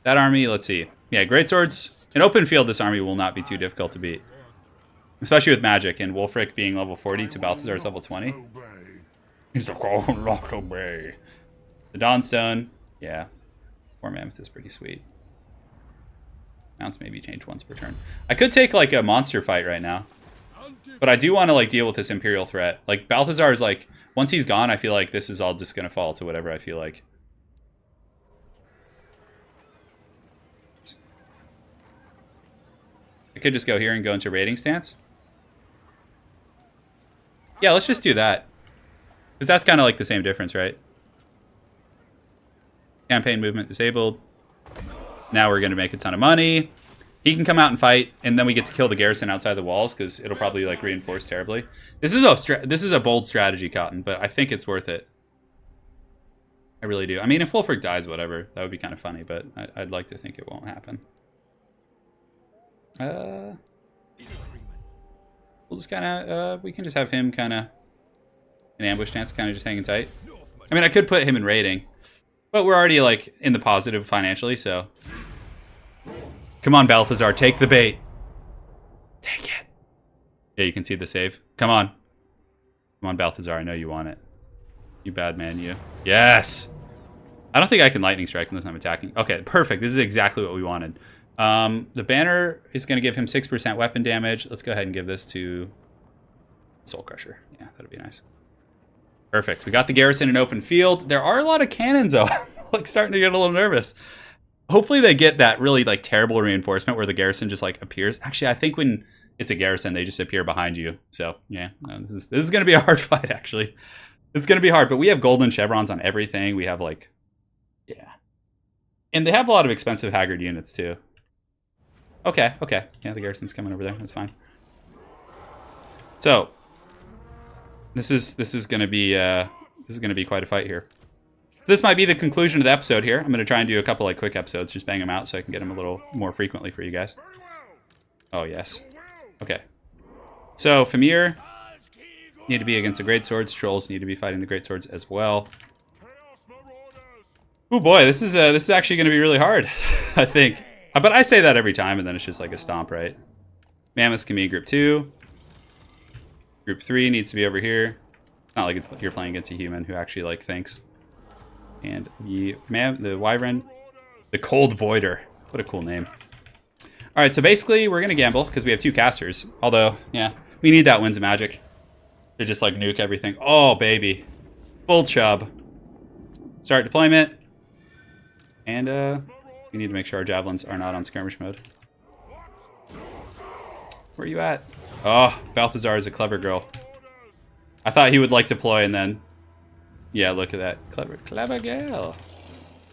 That army, let's see. Yeah, greatswords. In open field, this army will not be too difficult to beat. Especially with magic, and Wulfrik being level 40 to Balthazar's level 20. He's like, oh, not obey. The Dawnstone, yeah. 4 Mammoth is pretty sweet. Mounts maybe change once per turn. I could take, like, a monster fight right now. But I do want to, like, deal with this Imperial threat. Like, Balthazar is, like, once he's gone, I feel like this is all just going to fall to whatever I feel like. I could just go here and go into raiding stance. Yeah, let's just do that. Because that's kind of like the same difference, right? Campaign movement disabled. Now we're going to make a ton of money. He can come out and fight, and then we get to kill the garrison outside the walls because it'll probably like reinforce terribly. This is a bold strategy, Cotton, but I think it's worth it. I really do. I mean, if Wulfrik dies, whatever, that would be kind of funny, but I'd like to think it won't happen. We'll just kind of, we can just have him kind of in ambush stance, kind of just hanging tight. I mean, I could put him in raiding, but we're already like in the positive financially, so. Come on, Balthazar, take the bait. Take it. Yeah, you can see the save. Come on. Come on, Balthazar, I know you want it. You bad man, you. Yes! I don't think I can lightning strike unless I'm attacking. Okay, perfect. This is exactly what we wanted. The banner is going to give him 6% weapon damage. Let's go ahead and give this to Soul Crusher. Yeah, that'll be nice. Perfect. We got the garrison in open field. There are a lot of cannons, though. I'm like starting to get a little nervous. Hopefully they get that really like terrible reinforcement where the garrison just like appears. Actually, I think when it's a garrison, they just appear behind you. So yeah, this is going to be a hard fight. Actually, it's going to be hard. But we have golden chevrons on everything. We have like, yeah, and they have a lot of expensive Haggard units too. Okay. Yeah, the garrison's coming over there. That's fine. So this is going to be quite a fight here. This might be the conclusion of the episode here. I'm going to try and do a couple like quick episodes, just bang them out so I can get them a little more frequently for you guys. Oh yes. Okay. So Famir need to be against the great swords. Trolls need to be fighting the great swords as well. Oh boy, this is actually going to be really hard, I think. But I say that every time, and then it's just like a stomp, right? Mammoths can be in group 2. Group 3 needs to be over here. It's not like you're playing against a human who actually like thinks. And the wyvern, the Cold Voider. What a cool name. All right, so basically we're gonna gamble because we have 2 casters. Although, yeah, we need that Winds of Magic to just like nuke everything. Oh baby, full chub. Start deployment, and we need to make sure our javelins are not on skirmish mode. Where are you at? Oh, Balthazar is a clever girl. I thought he would like deploy and then... Yeah, look at that. Clever girl.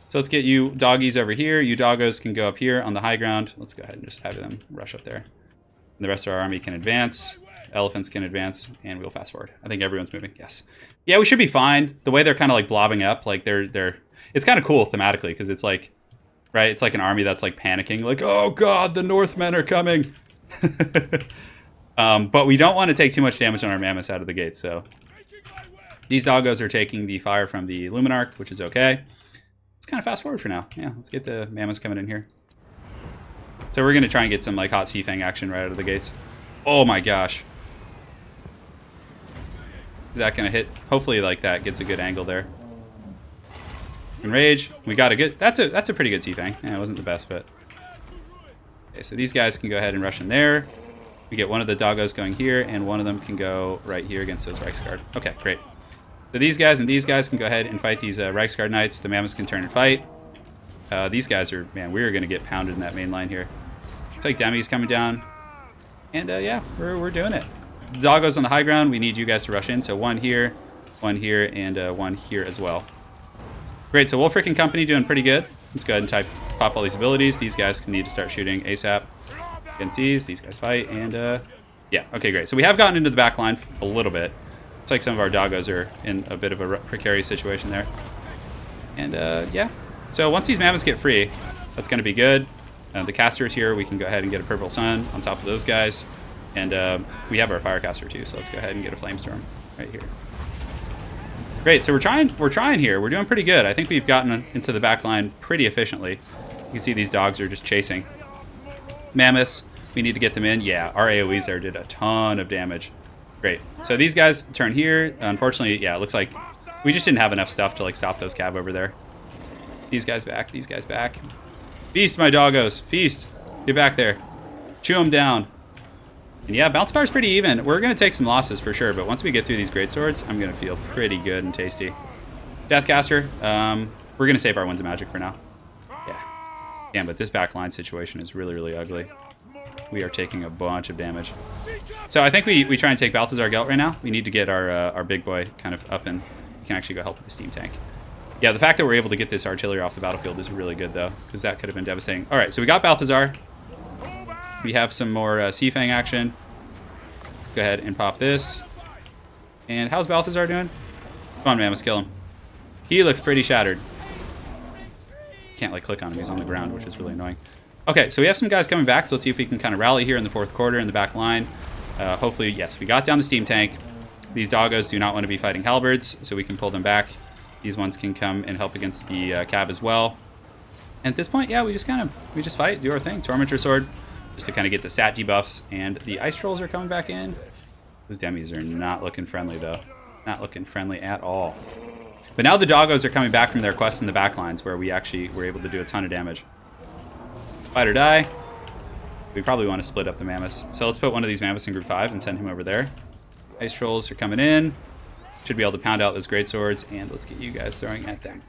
So let's get you doggies over here. You doggos can go up here on the high ground. Let's go ahead and just have them rush up there. And the rest of our army can advance. Elephants can advance. And we'll fast forward. I think everyone's moving. Yes. Yeah, we should be fine. The way they're kind of like blobbing up, like they're... It's kind of cool thematically because it's like... Right? It's like an army that's like panicking. Like, oh god, the Northmen are coming. But we don't want to take too much damage on our mammoths out of the gate, so these doggos are taking the fire from the Luminarch, which is okay. Let's kind of fast forward for now. Yeah, let's get the mammoths coming in here. So we're going to try and get some like hot sea fang action right out of the gates. Oh my gosh. Is that going to hit? Hopefully like that gets a good angle there. Enrage. We got a good... That's a pretty good sea fang. Yeah, it wasn't the best, but... Okay, so these guys can go ahead and rush in there. We get one of the doggos going here, and one of them can go right here against those Reiksguard. Okay, great. So these guys and these guys can go ahead and fight these Reiksguard Knights. The mammoths can turn and fight. These guys are... Man, we're going to get pounded in that main line here. It's like Demi's coming down. And yeah, we're doing it. The doggos on the high ground, we need you guys to rush in. So one here, and one here as well. Great, so Wulfrik and company doing pretty good. Let's go ahead and pop all these abilities. These guys need to start shooting ASAP against these. These guys fight, and yeah, okay, great. So we have gotten into the back line a little bit. It's like some of our doggos are in a bit of a precarious situation there. And yeah, so once these mammoths get free, that's going to be good. The casters here, we can go ahead and get a Purple Sun on top of those guys. And we have our Firecaster too, so let's go ahead and get a Flamestorm right here. Great, so we're trying here. We're doing pretty good. I think we've gotten into the back line pretty efficiently. You can see these dogs are just chasing. Mammoths, we need to get them in. Yeah, our AoEs there did a ton of damage. Great. So these guys turn here. Unfortunately, yeah, it looks like we just didn't have enough stuff to like stop those cav over there. These guys back, these guys back. Feast, my doggos, feast. Get back there. Chew them down. And yeah, bounce power's pretty even. We're going to take some losses for sure, but once we get through these greatswords, I'm going to feel pretty good and tasty. Deathcaster, we're going to save our Winds of Magic for now. Yeah. Damn, but this backline situation is really, really ugly. We are taking a bunch of damage. So I think we try and take Balthazar GELT right now. We need to get our big boy kind of up, and we can actually go help with the steam tank. Yeah, the fact that we're able to get this artillery off the battlefield is really good, though, because that could have been devastating. All right, so we got Balthazar. We have some more Sea Fang action. Go ahead and pop this. And how's Balthazar doing? Come on, man, let's kill him. He looks pretty shattered. Can't like click on him, he's on the ground, which is really annoying. Okay, so we have some guys coming back, so let's see if we can kind of rally here in the fourth quarter in the back line. Hopefully, yes, we got down the steam tank. These doggos do not want to be fighting halberds, so we can pull them back. These ones can come and help against the cab as well. And at this point, yeah, we just fight, do our thing. Tormentor Sword, just to kind of get the stat debuffs. And the Ice Trolls are coming back in. Those demis are not looking friendly, though. Not looking friendly at all. But now the doggos are coming back from their quest in the back lines, where we actually were able to do a ton of damage. Fight or die. We probably want to split up the mammoths. So let's put one of these mammoths in group 5 and send him over there. Ice Trolls are coming in. Should be able to pound out those great swords, and let's get you guys throwing at them.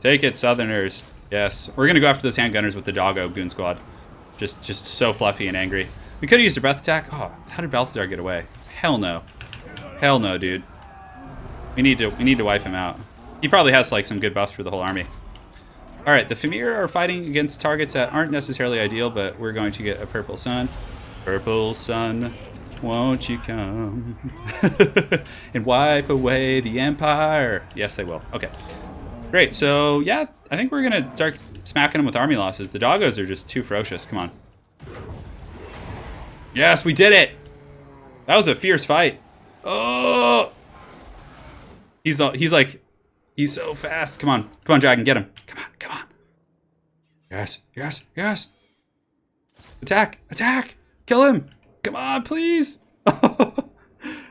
Take it, Southerners. Yes, we're gonna go after those handgunners with the doggo goon squad. Just so fluffy and angry. We could have used a breath attack. Oh, how did Balthazar get away? Hell no. Hell no, dude. We need to wipe him out. He probably has like some good buffs for the whole army. All right, the Famir are fighting against targets that aren't necessarily ideal, but we're going to get a Purple Sun. Purple Sun, won't you come and wipe away the Empire? Yes, they will. Okay, great. So yeah, I think we're gonna start smacking them with army losses. The doggos are just too ferocious. Come on. Yes, we did it. That was a fierce fight. Oh, he's like He's so fast. Come on. Come on, Dragon. Get him. Come on. Come on. Yes. Yes. Yes. Attack. Attack. Kill him. Come on, please.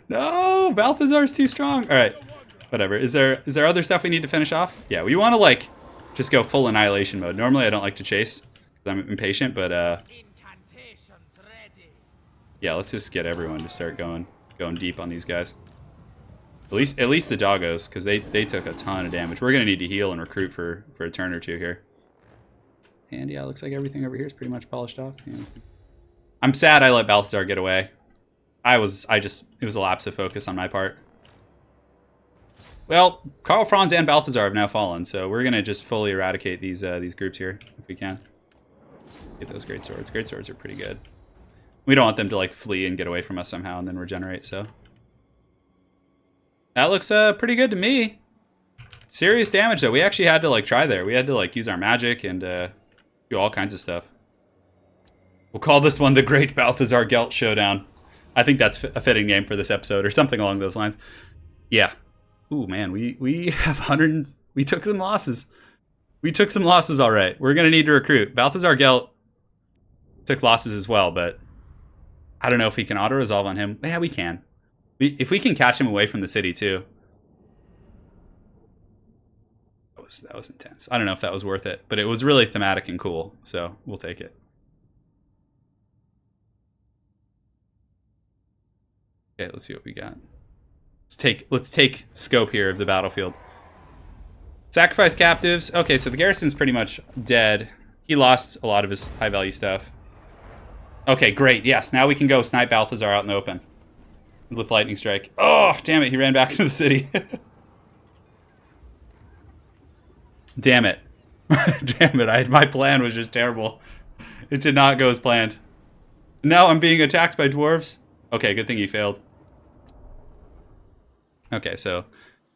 No. Balthazar's too strong. All right. Whatever. Is there other stuff we need to finish off? Yeah, we want to, like, just go full annihilation mode. Normally, I don't like to chase because I'm impatient, but, yeah, let's just get everyone to start going deep on these guys. At least the doggos, because they took a ton of damage. We're going to need to heal and recruit for a turn or two here. And, yeah, looks like everything over here is pretty much polished off. Yeah. I'm sad I let Balthazar get away. It was a lapse of focus on my part. Well, Karl Franz and Balthazar have now fallen, so we're going to just fully eradicate these groups here, if we can. Get those great swords. Great swords are pretty good. We don't want them to, like, flee and get away from us somehow and then regenerate, so. That looks pretty good to me. Serious damage, though. We actually had to, like, try there. We had to, like, use our magic and do all kinds of stuff. We'll call this one the Great Balthazar GELT Showdown. I think that's a fitting name for this episode, or something along those lines. Yeah. Ooh, man, we have 100... We took some losses. We took some losses, all right. We're going to need to recruit. Balthazar GELT took losses as well, but I don't know if we can auto-resolve on him. Yeah, we can. If we can catch him away from the city, too. That was intense. I don't know if that was worth it, but it was really thematic and cool, so we'll take it. Okay, let's see what we got. Let's take scope here of the battlefield. Sacrifice captives. Okay, so the garrison's pretty much dead. He lost a lot of his high-value stuff. Okay, great. Yes, now we can go snipe Balthazar out in the open with lightning strike. Oh, damn it! He ran back into the city. Damn it! Damn it! My plan was just terrible. It did not go as planned. Now I'm being attacked by dwarves. Okay, good thing he failed. Okay, so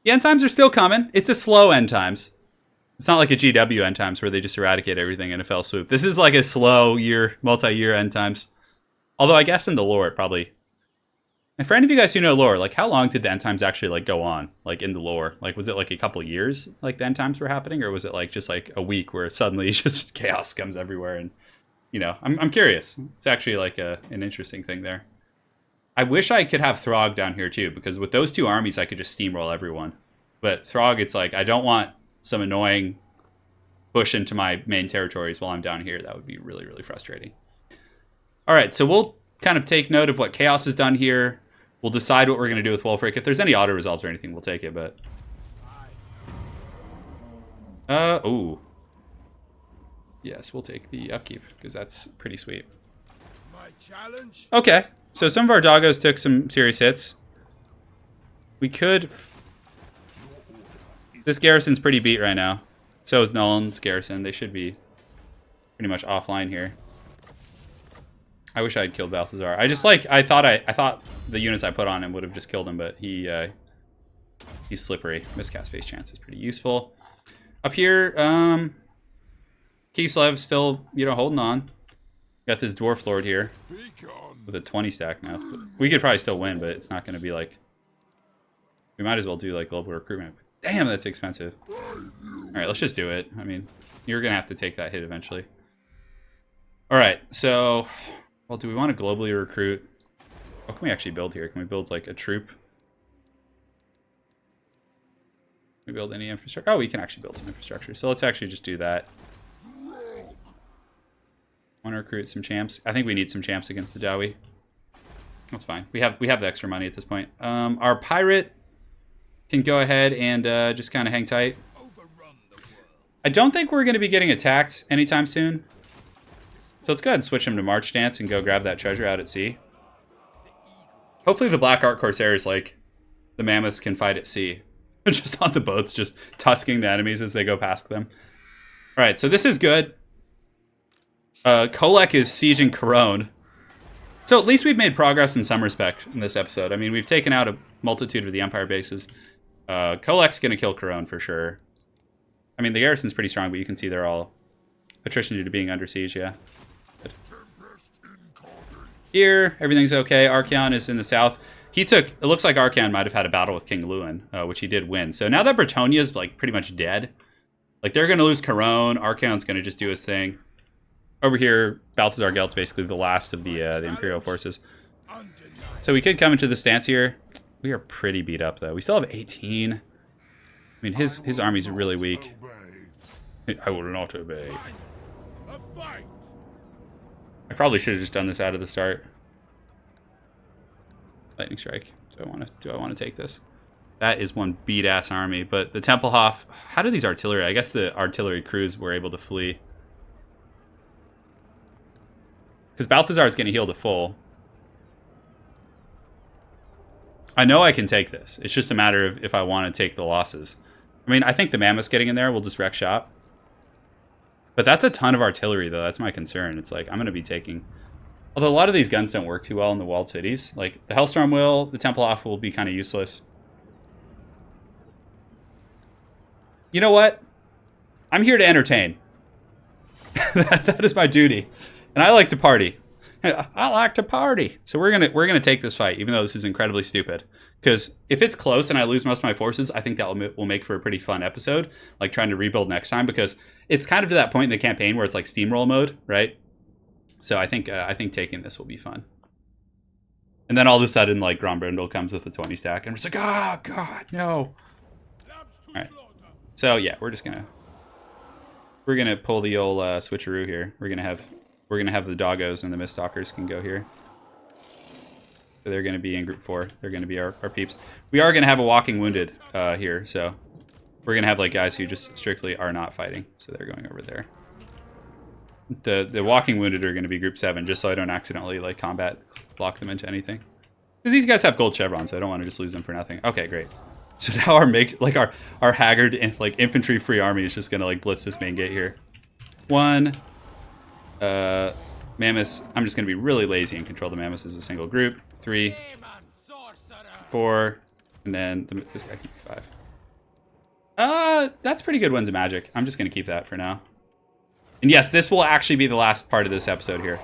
the end times are still coming. It's a slow end times. It's not like a GW end times where they just eradicate everything in a fell swoop. This is like a slow multi-year end times. Although I guess in the lore it probably... And for any of you guys who know lore, like how long did the end times actually like go on? Like in the lore? Like was it like a couple years like the end times were happening? Or was it like just like a week where suddenly just chaos comes everywhere? And, you know, I'm curious. It's actually like an interesting thing there. I wish I could have Throg down here too, because with those two armies, I could just steamroll everyone. But Throg, it's like, I don't want some annoying push into my main territories while I'm down here. That would be really, really frustrating. All right, so we'll kind of take note of what Chaos has done here. We'll decide what we're going to do with Wulfrik. If there's any auto-resolves or anything, we'll take it, but... ooh. Yes, we'll take the upkeep, because that's pretty sweet. My challenge? Okay. So some of our doggos took some serious hits. We could... This garrison's pretty beat right now. So is Nolan's garrison. They should be pretty much offline here. I wish I had killed Balthazar. I just like... I thought the units I put on him would have just killed him, but he's slippery. Miscast base chance is pretty useful. Up here, Kislev still, you know, holding on. Got this Dwarf Lord here. With a 20 stack now. We could probably still win, but it's not going to be like... We might as well do like global recruitment. Damn, that's expensive. Alright, let's just do it. I mean, you're going to have to take that hit eventually. Alright, so... Well, do we want to globally recruit? What can we actually build here? Can we build like a troop? Can we build any infrastructure? Oh, we can actually build some infrastructure. So let's actually just do that. Want to recruit some champs? I think we need some champs against the Jawi. That's fine. We have the extra money at this point. Our pirate can go ahead and just kind of hang tight. I don't think we're going to be getting attacked anytime soon. So let's go ahead and switch him to March Stance and go grab that treasure out at sea. Hopefully the Black Ark Corsairs, like, the mammoths can fight at sea. Just on the boats, just tusking the enemies as they go past them. Alright, so this is good. Kolek is sieging Corone. So at least we've made progress in some respect in this episode. I mean, we've taken out a multitude of the Empire bases. Kolek's going to kill Corone for sure. I mean, the garrison's pretty strong, but you can see they're all attrition due to being under siege, yeah. But here, everything's okay. Archeon is in the south. He took, it looks like Archaon might have had a battle with King Lewin, which he did win. So now that Bretonia's like pretty much dead, like they're going to lose Carone, Archaon's going to just do his thing. Over here, Balthazar GELT's basically the last of the Imperial forces. So we could come into the stance here. We are pretty beat up though. We still have 18. I mean, his army's really weak. I will not obey. I probably should have just done this out of the start. Lightning strike. Do I want to take this? That is one beat ass army. But the Templehof. How do these artillery? I guess the artillery crews were able to flee. Because Balthazar is going to heal to full. I know I can take this. It's just a matter of if I want to take the losses. I mean, I think the Mammoths getting in there will just wreck shop. But that's a ton of artillery, though. That's my concern. It's like, I'm going to be taking... Although a lot of these guns don't work too well in the walled cities. Like, the Hellstorm will, the Templehof will be kind of useless. You know what? I'm here to entertain. That is my duty. And I like to party. I like to party. So we're gonna take this fight, even though this is incredibly stupid. Because if it's close and I lose most of my forces, I think that will make for a pretty fun episode. Like trying to rebuild next time, because it's kind of to that point in the campaign where it's like steamroll mode, right? So I think taking this will be fun. And then all of a sudden, like Grombrindle comes with a 20 stack, and we're just like, oh god, no. All right. So yeah, we're gonna pull the old switcheroo here. We're gonna have the doggos and the Miststalkers can go here. So they're gonna be in group 4. They're gonna be our peeps. We are gonna have a walking wounded here, so we're gonna have like guys who just strictly are not fighting. So they're going over there. The walking wounded are gonna be group 7, just so I don't accidentally like combat block them into anything. Because these guys have gold chevrons, so I don't want to just lose them for nothing. Okay, great. So now our haggard like infantry free army is just gonna like blitz this main gate here. 1. Mammoths. I'm just gonna be really lazy and control the Mammoths as a single group. 3, 4, and then this guy can be 5. That's pretty good wins of magic. I'm just gonna keep that for now. And yes, this will actually be the last part of this episode here.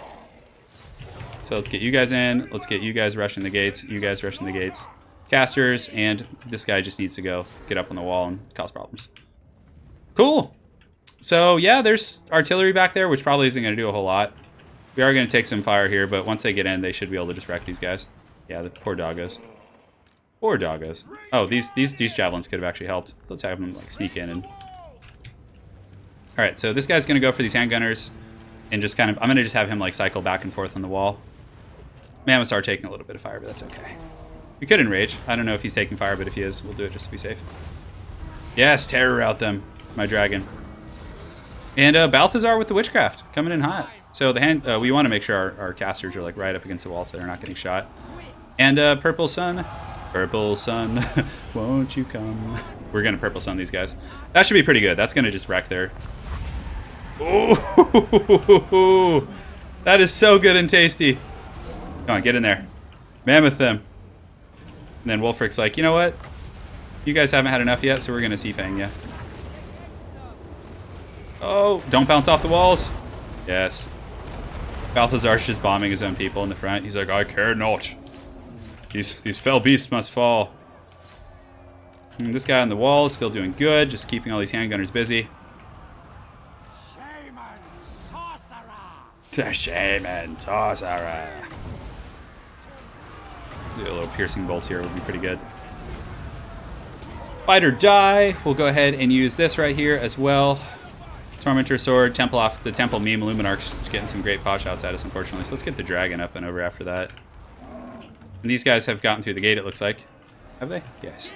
So let's get you guys in. Let's get you guys rushing the gates. You guys rushing the gates. Casters, and this guy just needs to go get up on the wall and cause problems. Cool. So yeah, there's artillery back there, which probably isn't going to do a whole lot. We are going to take some fire here, but once they get in, they should be able to just wreck these guys. Yeah, the poor doggos. Poor doggos. Oh, these javelins could have actually helped. Let's have them like sneak in and... Alright, so this guy's going to go for these handgunners and just kind of... I'm going to just have him like cycle back and forth on the wall. Mammoths are taking a little bit of fire, but that's okay. We could enrage. I don't know if he's taking fire, but if he is, we'll do it just to be safe. Yes, terror out them, my dragon. And Balthazar with the witchcraft coming in hot. So the we want to make sure our casters are like right up against the wall so they're not getting shot. And purple sun, won't you come? We're gonna purple sun these guys. That should be pretty good. That's gonna just wreck their... Ooh, that is so good and tasty. Come on, get in there. Mammoth them. And then Wulfrik's like, you know what? You guys haven't had enough yet, so we're gonna C-Fang you. Oh, don't bounce off the walls. Yes. Balthazar's just bombing his own people in the front. He's like, I care not. These fell beasts must fall. And this guy on the wall is still doing good, just keeping all these handgunners busy. Shaman sorcerer. The shaman sorcerer. Do a little piercing bolts here would be pretty good. Fight or die. We'll go ahead and use this right here as well. Tormentor Sword, Temple off the Temple meme. Illuminarch's getting some great pot shots at us, unfortunately. So let's get the dragon up and over after that. And these guys have gotten through the gate, it looks like. Have they? Yes.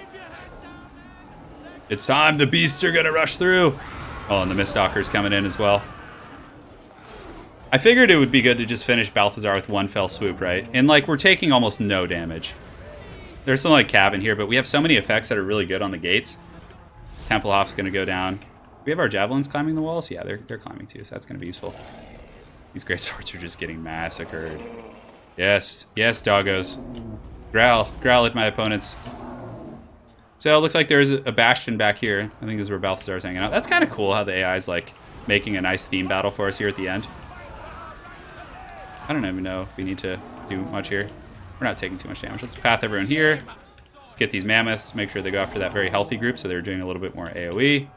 It's time. The beasts are going to rush through. Oh, and the Miststalker's coming in as well. I figured it would be good to just finish Balthazar with one fell swoop, right? And, like, we're taking almost no damage. There's some, like, cabin here, but we have so many effects that are really good on the gates. This Templehof's going to go down. We have our javelins climbing the walls? Yeah, they're climbing too, so that's going to be useful. These great swords are just getting massacred. Yes, yes, doggos. Growl at my opponents. So it looks like there's a bastion back here. I think this is where Balthazar's hanging out. That's kind of cool how the AI is, like, making a nice theme battle for us here at the end. I don't even know if we need to do much here. We're not taking too much damage. Let's path everyone here. Get these mammoths. Make sure they go after that very healthy group, so they're doing a little bit more AoE.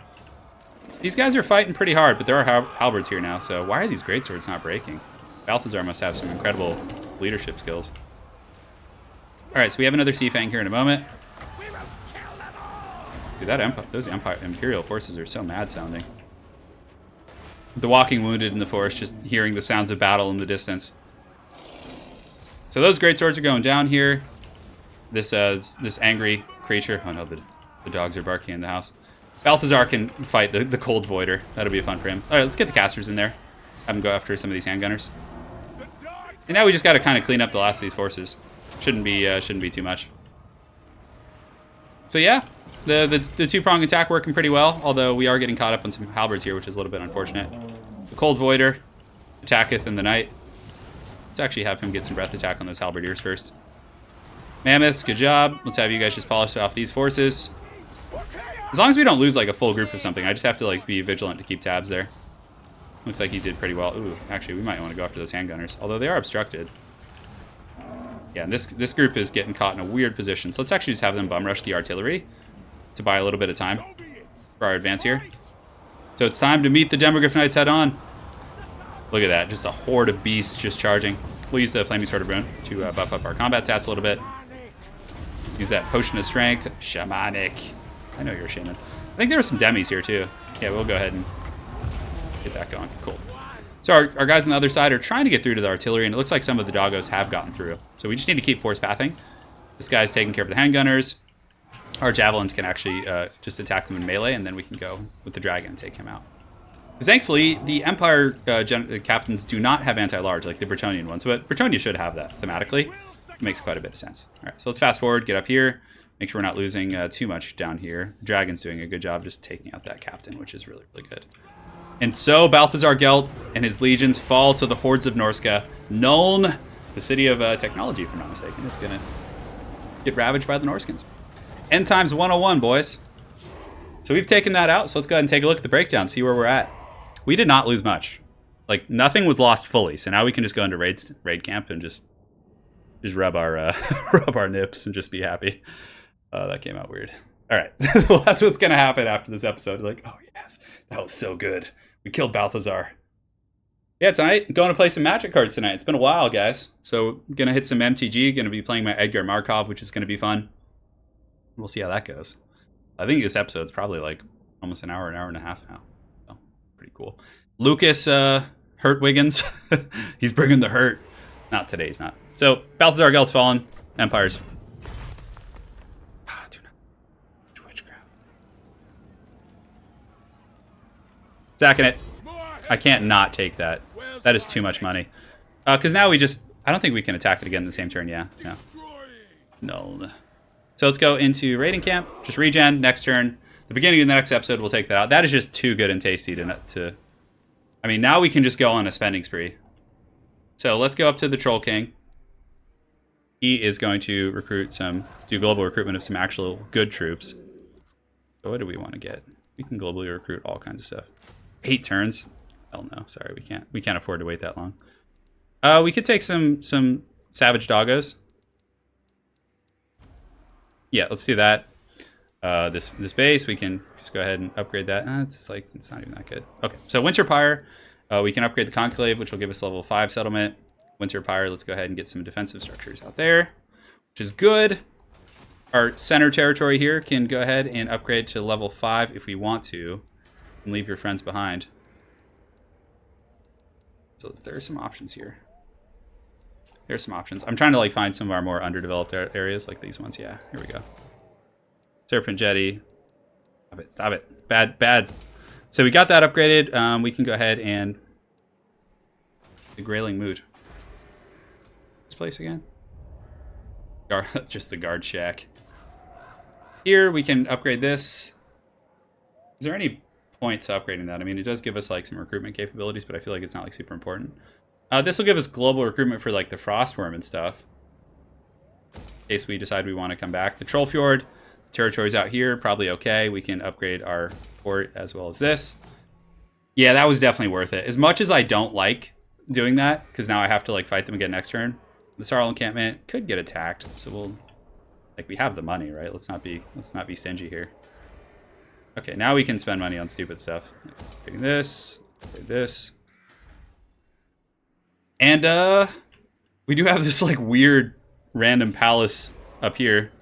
These guys are fighting pretty hard, but there are halberds here now, so why are these greatswords not breaking? Balthazar must have some incredible leadership skills. Alright, so we have another Sea Fang here in a moment. Dude, those Imperial forces are so mad sounding. The walking wounded in the forest, just hearing the sounds of battle in the distance. So those greatswords are going down here. This angry creature. Oh no, the dogs are barking in the house. Balthazar can fight the Cold Voider. That'll be fun for him. All right, let's get the casters in there. Have them go after some of these handgunners. And now we just got to kind of clean up the last of these forces. Shouldn't be too much. So yeah, the two-prong attack working pretty well. Although we are getting caught up on some halberds here, which is a little bit unfortunate. The Cold Voider attacketh in the night. Let's actually have him get some breath attack on those halberdiers first. Mammoths, good job. Let's have you guys just polish off these forces. As long as we don't lose like a full group of something, I just have to like be vigilant to keep tabs there. Looks like he did pretty well. Ooh, actually, we might want to go after those handgunners, although they are obstructed. Yeah, and this group is getting caught in a weird position. So let's actually just have them bum rush the artillery to buy a little bit of time for our advance here. So it's time to meet the Demogryph Knights head on. Look at that, just a horde of beasts just charging. We'll use the Flaming Sword of Ruin to buff up our combat stats a little bit. Use that Potion of Strength. Shamanic. I know you're a shaman. I think there are some demis here too. Yeah, we'll go ahead and get that going. Cool. So our guys on the other side are trying to get through to the artillery, and it looks like some of the doggos have gotten through. So we just need to keep force pathing. This guy's taking care of the handgunners. Our javelins can actually just attack them in melee, and then we can go with the dragon and take him out. Because thankfully, the Empire captains do not have anti-large like the Bretonnian ones, but Bretonnia should have that thematically. It makes quite a bit of sense. All right, so let's fast forward, get up here. Make sure we're not losing too much down here. The dragon's doing a good job just taking out that captain, which is really, really good. And so Balthazar GELT and his legions fall to the hordes of Norsca. Nuln, the city of technology, if I'm not mistaken, is going to get ravaged by the Norskins. End times 101, boys. So we've taken that out, so let's go ahead and take a look at the breakdown, see where we're at. We did not lose much. Like, nothing was lost fully, so now we can just go into raid camp and just rub our rub our nips and just be happy. That came out weird. All right, well, that's what's going to happen after this episode. Like, oh yes, that was so good. We killed Balthazar. Yeah, tonight, going to play some Magic cards tonight. It's been a while, guys. So, going to hit some MTG. Going to be playing my Edgar Markov, which is going to be fun. We'll see how that goes. I think this episode's probably like almost an hour and a half now. So, pretty cool. Lucas Hurt Wiggins. He's bringing the hurt. Not today, he's not. So, Balthazar GELT's fallen. Empire's. Do not. Witchcraft. Sacking it. I can't not take that. That is too much money. Because now we just... I don't think we can attack it again in the same turn. Yeah. No. No. So let's go into raiding camp. Just regen. Next turn. The beginning of the next episode, we'll take that out. That is just too good and tasty to... I mean, now we can just go on a spending spree. So let's go up to the Troll King. He is going to do global recruitment of some actual good troops. So what do we want to get? We can globally recruit all kinds of stuff. 8 turns. Hell no, sorry, we can't afford to wait that long. We could take some savage doggos. Yeah, let's do that. This base, we can just go ahead and upgrade that. It's not even that good. Okay, so Winter Pyre, we can upgrade the Conclave, which will give us level 5 settlement. Winter Pyre, let's go ahead and get some defensive structures out there, which is good. Our center territory here can go ahead and upgrade to level 5 if we want to, and leave your friends behind. So there are some options here. There's some options. I'm trying to like find some of our more underdeveloped areas, like these ones. Yeah, here we go. Serpent Jetty. Stop it. Bad. So we got that upgraded. We can go ahead and the Grayling Moot. This place again? Just the guard shack. Here we can upgrade this. Is there any point to upgrading that? I mean, it does give us like some recruitment capabilities, but I feel like it's not like super important. This will give us global recruitment for like the Frostworm and stuff, in case we decide we want to come back. The Trollfjord territory's out here, probably okay. We can upgrade our port as well as this. Yeah, that was definitely worth it. As much as I don't like doing that, because now I have to like fight them again next turn, The Sarl encampment could get attacked, so we'll, like, we have the money, right? Let's not be stingy here. Okay, now we can spend money on stupid stuff. Take this, take this. And we do have this like weird random palace up here,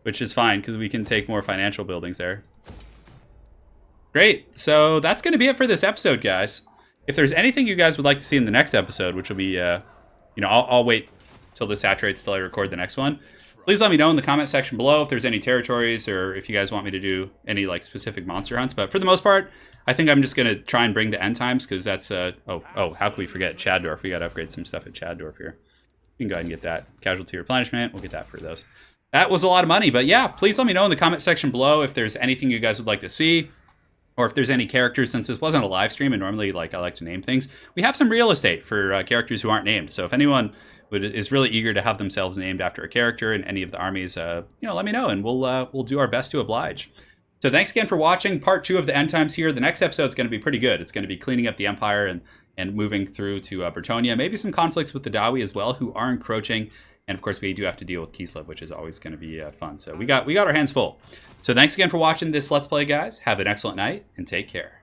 which is fine because we can take more financial buildings there. Great. So that's going to be it for this episode, guys. If there's anything you guys would like to see in the next episode, which will be, I'll wait till this saturates till I record the next one. Please let me know in the comment section below if there's any territories or if you guys want me to do any like specific monster hunts. But for the most part, I think I'm just going to try and bring the end times because that's, how can we forget Chaddorf? We got to upgrade some stuff at Chaddorf here. You can go ahead and get that. Casualty replenishment, we'll get that for those. That was a lot of money, but yeah, please let me know in the comment section below if there's anything you guys would like to see. Or if there's any characters, since this wasn't a live stream and normally like I like to name things, we have some real estate for characters who aren't named. So if anyone is really eager to have themselves named after a character in any of the armies, let me know and we'll do our best to oblige. So thanks again for watching part 2 of the end times here. The next episode is going to be pretty good. It's going to be cleaning up the Empire and moving through to Bretonnia. Maybe some conflicts with the Dawi as well, who are encroaching. And of course, we do have to deal with Kislev, which is always going to be fun. So we got our hands full. So thanks again for watching this Let's Play, guys. Have an excellent night and take care.